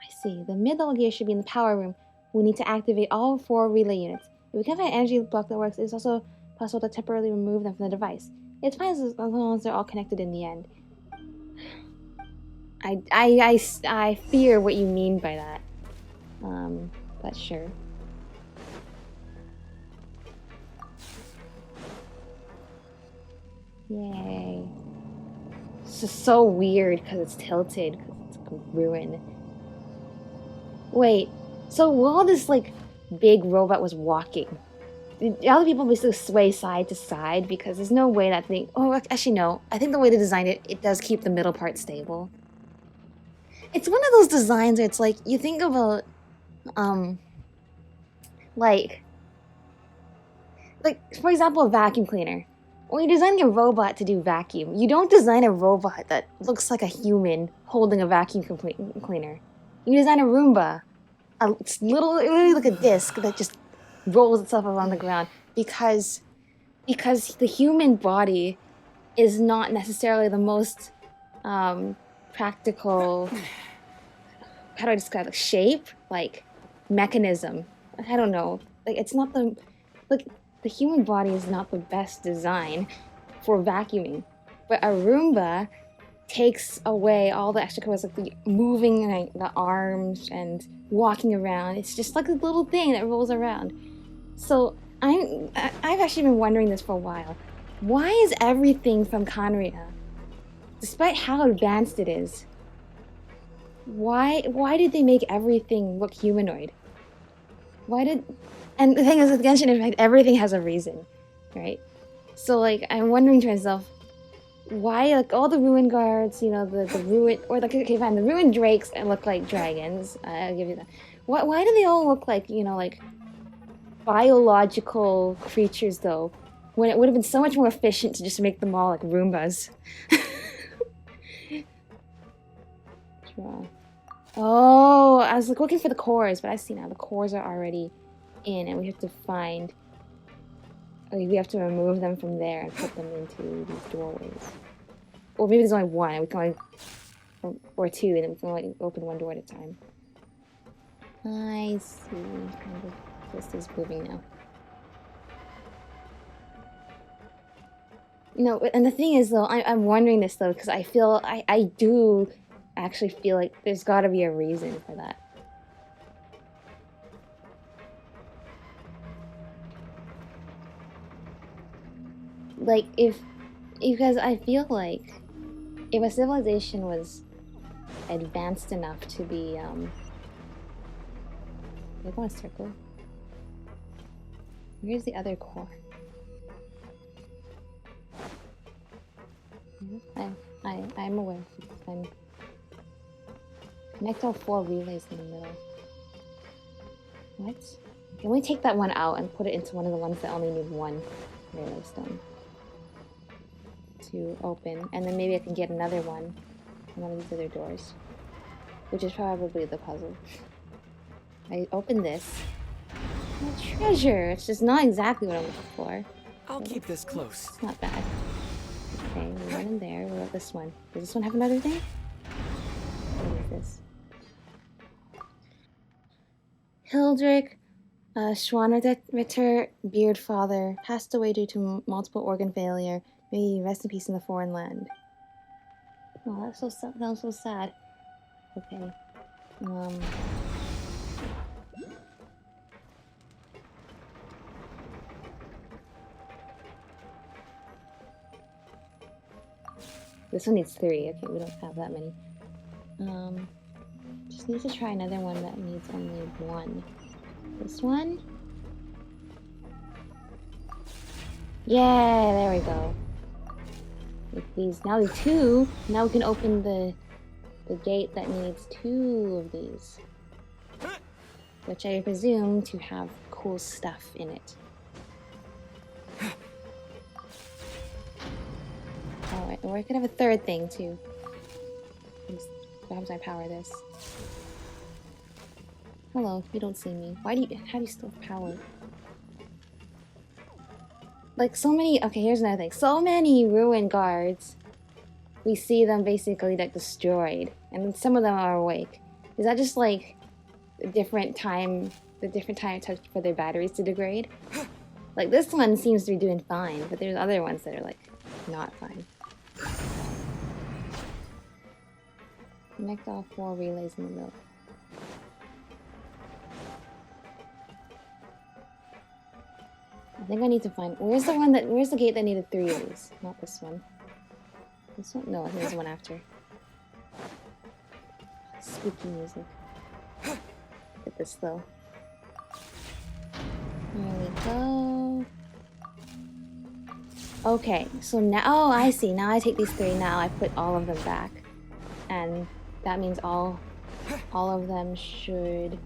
I see. The mid-level gear should be in the power room. We need to activate all 4 relay units. If we can find an energy block that works, it's also possible to temporarily remove them from the device. It's fine as long as they're all connected in the end. I fear what you mean by that. But sure. Yay. This is so weird because it's tilted, because it's like a ruin. Wait, so while this like big robot was walking, did other people basically sway side to side? Because there's no way that thing... Oh, actually no. I think the way they designed it, it does keep the middle part stable. It's one of those designs where it's like, you think about, like, for example, a vacuum cleaner. When you're designing a robot to do vacuum, you don't design a robot that looks like a human holding a vacuum cleaner. You design a Roomba, literally like a disc that just rolls itself around the ground because the human body is not necessarily the most practical, how do I describe it, shape, like mechanism. I don't know. Like it's not the human body is not the best design for vacuuming, but a Roomba takes away all the extra components, like the moving like, the arms and walking around. It's just like a little thing that rolls around. So I've actually been wondering this for a while. Why is everything from Conria, despite how advanced it is, why did they make everything look humanoid? And the thing is, with Genshin Impact, everything has a reason, right? So like, I'm wondering to myself, why like all the ruin guards, you know, the ruin, or like, okay fine, the ruined drakes look like dragons, I'll give you that. Why do they all look like, you know, like biological creatures though, when it would have been so much more efficient to just make them all like Roombas? Oh, I was like looking for the cores, but I see now the cores are already in, and we have to find. We have to remove them from there and put them into these doorways. Or maybe there's only one, and we can only, or 2, and then we can only open one door at a time. I see. Kind of, this is moving now. No, and the thing is though, I'm wondering this though, because I do actually feel like there's got to be a reason for that. Like because I feel like if a civilization was advanced enough to be I go in a circle. Where's the other core? I'm aware. I'm connect all 4 relays in the middle. What? Can we take that one out and put it into one of the ones that only need 1 relay stone to open, and then maybe I can get another one in one of these other doors, which is probably the puzzle. I open this. A treasure! It's just not exactly what I'm looking for. I'll keep this close. It's not bad. Okay, we went in there. What about this one? Does this one have another thing? What is this? Hildrick, Schwanerritter, Beard Father, passed away due to multiple organ failure. May he rest in peace in the foreign land. Oh, that's so sad. That was so sad. Okay. This one needs 3. Okay, we don't have that many. Just need to try another one that needs only 1. This one? Yeah, there we go. With these, now 2. Now we can open the gate that needs 2 of these, which I presume to have cool stuff in it. Alright, or I could have a 3rd thing too. Perhaps I power this. Hello, you don't see me. How do you still have power? Like so many, okay, here's another thing. So many ruin guards, we see them basically like destroyed, and some of them are awake. Is that just like the different time it took for their batteries to degrade? Like this one seems to be doing fine, but there's other ones that are like not fine. Connect all 4 relays in the middle. I think I need to find where's the gate that needed 3 of these? Not this one. This one? No, there's one after. Spooky music. Get this though. There we go. Okay, so now oh I see. Now I take these 3, now I put all of them back. And that means all of them should.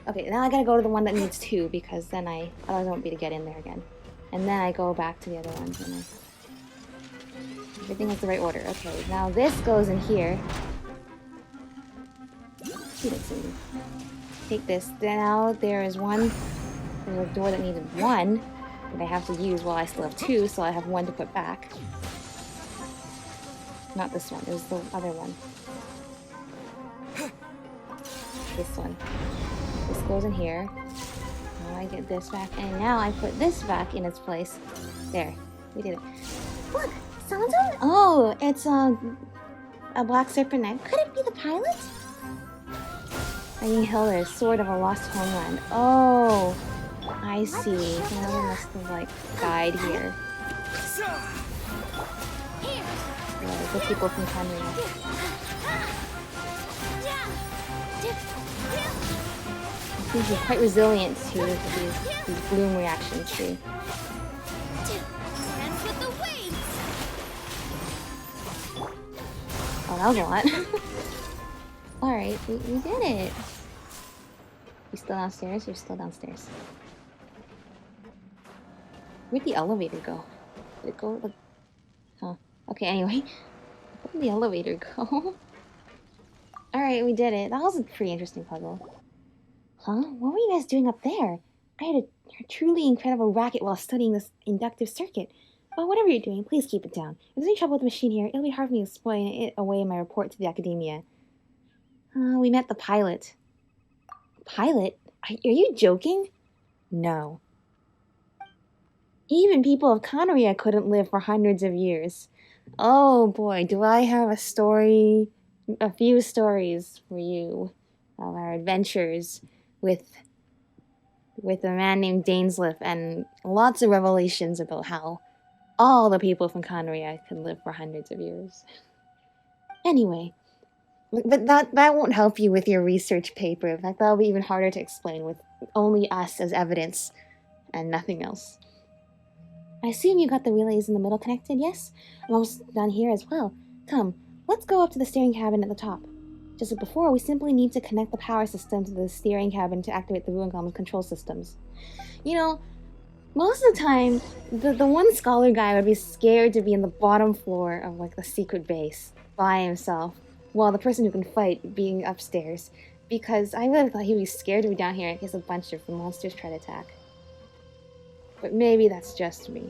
Okay, now I gotta go to the one that needs 2 because then otherwise I won't be able to get in there again. And then I go back to the other ones and everything is the right order. Okay, now this goes in here. You didn't see me. Take this. Now there's a door that needed 1 that I have to use while I still have 2, so I have 1 to put back. Not this one, it was the other one. This one. This goes in here. Now I get this back, and now I put this back in its place. There, we did it. Look, someone's on. Oh, it's a black serpent knife. Could it be the pilot? Finding Hilda, sword of a lost homeland. Oh, I see. Someone must have like died here. Yeah, the people from Canada. Seems to be quite resilient to these bloom reactions too. Oh, that was a lot. Alright, we did it. You still downstairs? You're still downstairs. Where'd the elevator go? Did it go like... Huh. Okay, anyway. Where did the elevator go? Alright, we did it. That was a pretty interesting puzzle. Huh? What were you guys doing up there? I had a truly incredible racket while studying this inductive circuit. Well, whatever you're doing, please keep it down. If there's any trouble with the machine here, it'll be hard for me to explain it away in my report to the academia. We met the pilot. Pilot? Are you joking? No. Even people of Conria couldn't live for hundreds of years. Oh boy, do I have a story, a few stories for you of our adventures with a man named Dainsleif, and lots of revelations about how all the people from Conria could live for hundreds of years. Anyway, but that won't help you with your research paper. In fact, that'll be even harder to explain with only us as evidence and nothing else. I assume you got the relays in the middle connected, yes? I'm almost done here as well. Come, let's go up to the steering cabin at the top. Just as before, we simply need to connect the power system to the steering cabin to activate the Ruin Goblin's control systems. You know, most of the time, the one scholar guy would be scared to be in the bottom floor of, like, the secret base by himself, while the person who can fight being upstairs, because I really thought he would be scared to be down here in case a bunch of the monsters try to attack. But maybe that's just me.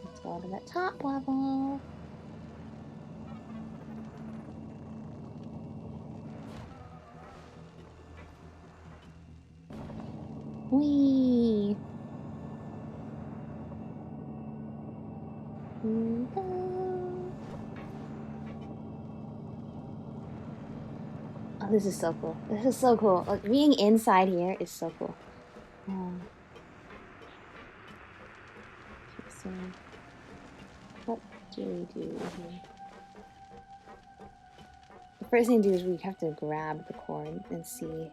Let's go to that top level. Whee! Here we go. Oh, this is so cool. This is so cool. Like, being inside here is so cool. So, what do we do here? The first thing to do is we have to grab the cord and see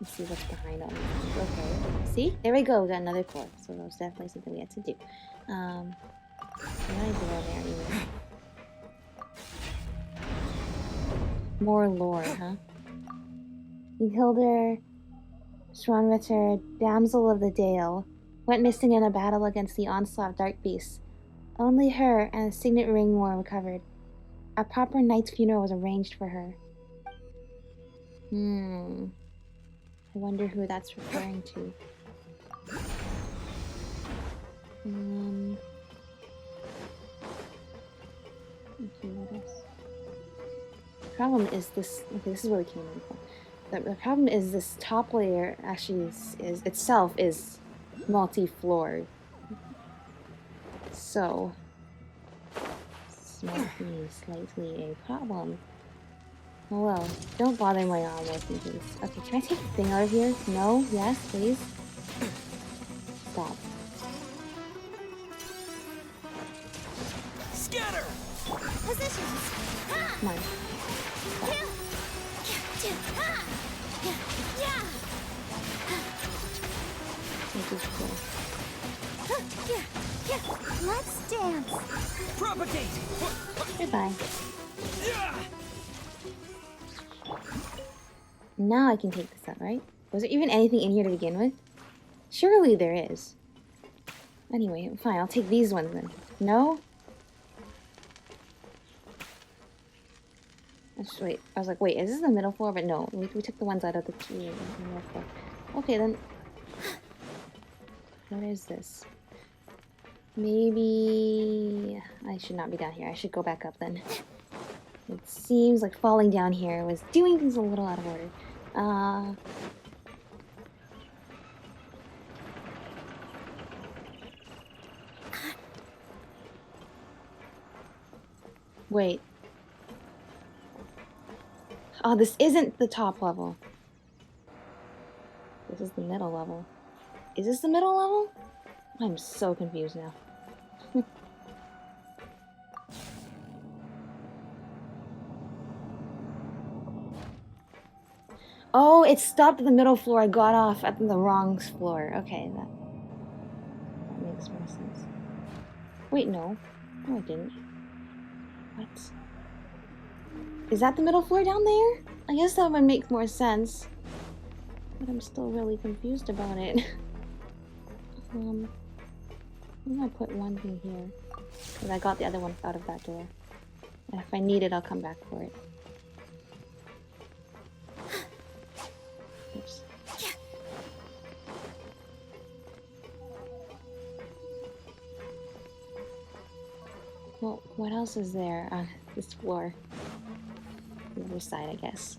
what's behind all these things. Okay, see? There we go, we got another cord. So that was definitely something we had to do. What did I do over there anyway? More lore, huh? Hildur Schwanritter, Damsel of the Dale, went missing in a battle against the onslaught of dark beasts. Only her and a signet ring were recovered. A proper knight's funeral was arranged for her. I wonder who that's referring to. Okay, what else? The problem is this. Okay, this is where we came in from. The problem is this top layer actually is itself is multi-floored. So this might be slightly a problem. Oh well, don't bother my arm working, please. Okay, can I take the thing out of here? No? Yes, please? Stop. Scatter! Positions. Come on. This is cool. Let's dance. Propagate! Goodbye. Now I can take this out, right? Was there even anything in here to begin with? Surely there is. Anyway, fine, I'll take these ones then. No? Wait, I was like, wait, is this the middle floor? But no, we took the ones out of the middle floor. Okay, then. What is this? Maybe I should not be down here. I should go back up then. It seems like falling down here was doing things a little out of order. Wait. Oh, this isn't the top level. This is the middle level. Is this the middle level? I'm so confused now. Oh, it stopped at the middle floor. I got off at the wrong floor. Okay, that makes more sense. Wait, no. No, I didn't. What? Is that the middle floor down there? I guess that would make more sense. But I'm still really confused about it. I'm gonna put one thing here. Because I got the other one out of that door. And if I need it, I'll come back for it. Oops. Well, what else is there on this floor? The other side, I guess.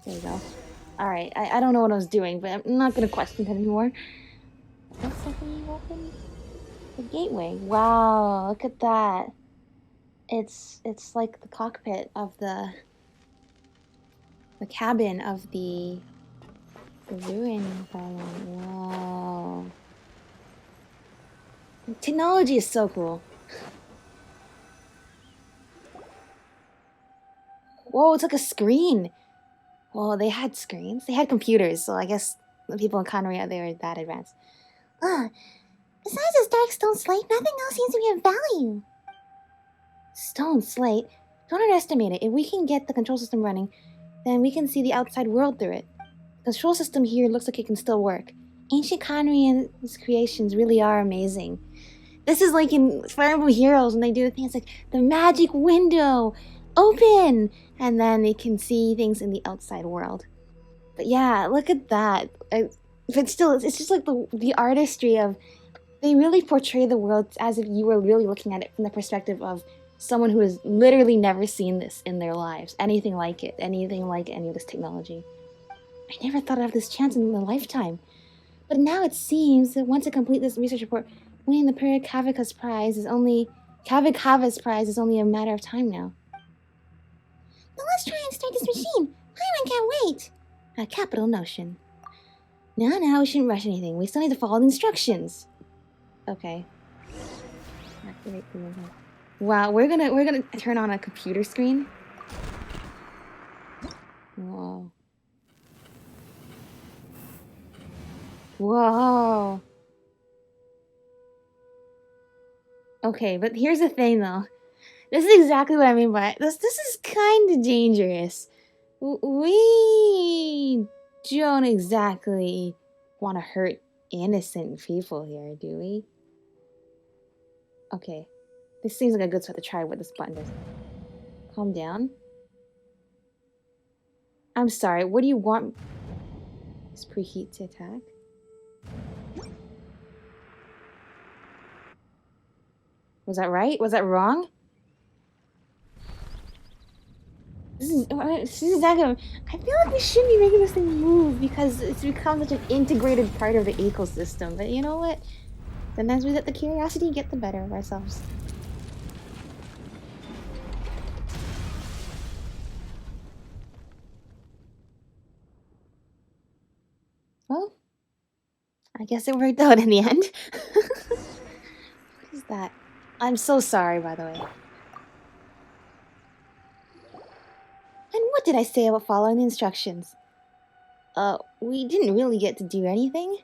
There you go. Alright, I don't know what I was doing, but I'm not gonna question it anymore. Looks like we opened the gateway. Wow, look at that. It's like the cockpit of the cabin of the ruin golem. Wow. The technology is so cool. Whoa, it's like a screen. Well, they had screens. They had computers, so I guess the people in Connery out there are that advanced. Besides this dark stone slate, nothing else seems to be of value. Stone slate? Don't underestimate it. If we can get the control system running, then we can see the outside world through it. The control system here looks like it can still work. Ancient Connery and his creations really are amazing. This is like in Fire Emblem Heroes when they do the things like the magic window, open, and then they can see things in the outside world. But yeah, look at that. But still, it's just like the artistry of, they really portray the world as if you were really looking at it from the perspective of someone who has literally never seen this in their lives. Anything like it. Anything like any of this technology. I never thought I'd have this chance in a lifetime. But now it seems that once I complete this research report, winning the Kavika's prize is only a matter of time now. Well, let's try and start this machine. Paimon can't wait. A capital notion. No, we shouldn't rush anything. We still need to follow the instructions. Okay. Activate the window. Wow, we're gonna turn on a computer screen. Whoa. Whoa. Okay, but here's the thing though. This is exactly what I mean by this. This is kind of dangerous. We don't exactly want to hurt innocent people here, do we? Okay. This seems like a good spot to try what this button does. Calm down. I'm sorry, what do you want? Is preheat to attack? Was that right? Was that wrong? This is exactly. I feel like we shouldn't be making this thing move because it's become such an integrated part of the ecosystem. But you know what? Sometimes we let the curiosity get the better of ourselves. Well, I guess it worked out in the end. What is that? I'm so sorry, by the way. And what did I say about following the instructions? We didn't really get to do anything.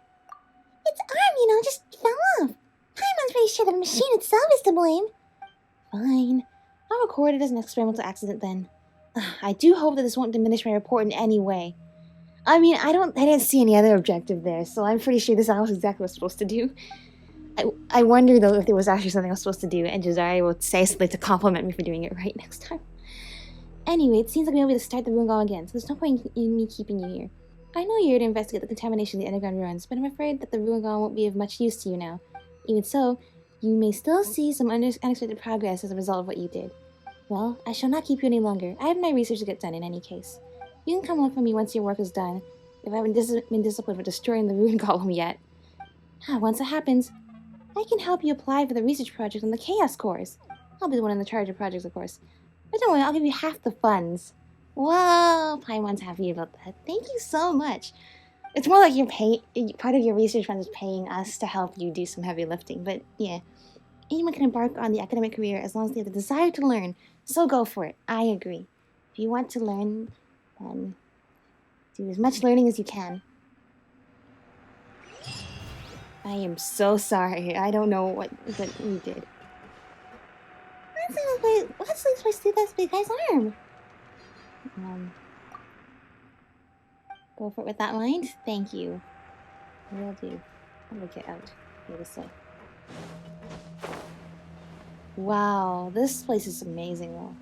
Its arm, just fell off. Paimon's pretty sure the machine itself is to blame. Fine. I'll record it as an experimental accident then. I do hope that this won't diminish my report in any way. I mean, I didn't see any other objective there, so I'm pretty sure this is exactly what I was supposed to do. I wonder though if there was actually something I was supposed to do, and Jazari will say something to compliment me for doing it right next time. Anyway, it seems like we'll be able to start the ruin golem again, so there's no point in me keeping you here. I know you're here to investigate the contamination of the underground ruins, but I'm afraid that the ruin golem won't be of much use to you now. Even so, you may still see some unexpected progress as a result of what you did. Well, I shall not keep you any longer. I have my research to get done in any case. You can come look for me once your work is done, if I haven't been disciplined for destroying the ruin golem yet. Once it happens, I can help you apply for the research project on the Chaos Cores. I'll be the one in the charge of projects, of course. But don't worry, I'll give you half the funds. Whoa, Paimon's happy about that. Thank you so much. It's more like part of your research fund is paying us to help you do some heavy lifting. But yeah, anyone can embark on the academic career as long as they have the desire to learn. So go for it. I agree. If you want to learn, then do as much learning as you can. I am so sorry. I don't know what we did. What's supposed to do this big guy's arm? Go for it with that mind. Thank you. Will do. How do I get out? Here this way. Wow, this place is amazing though.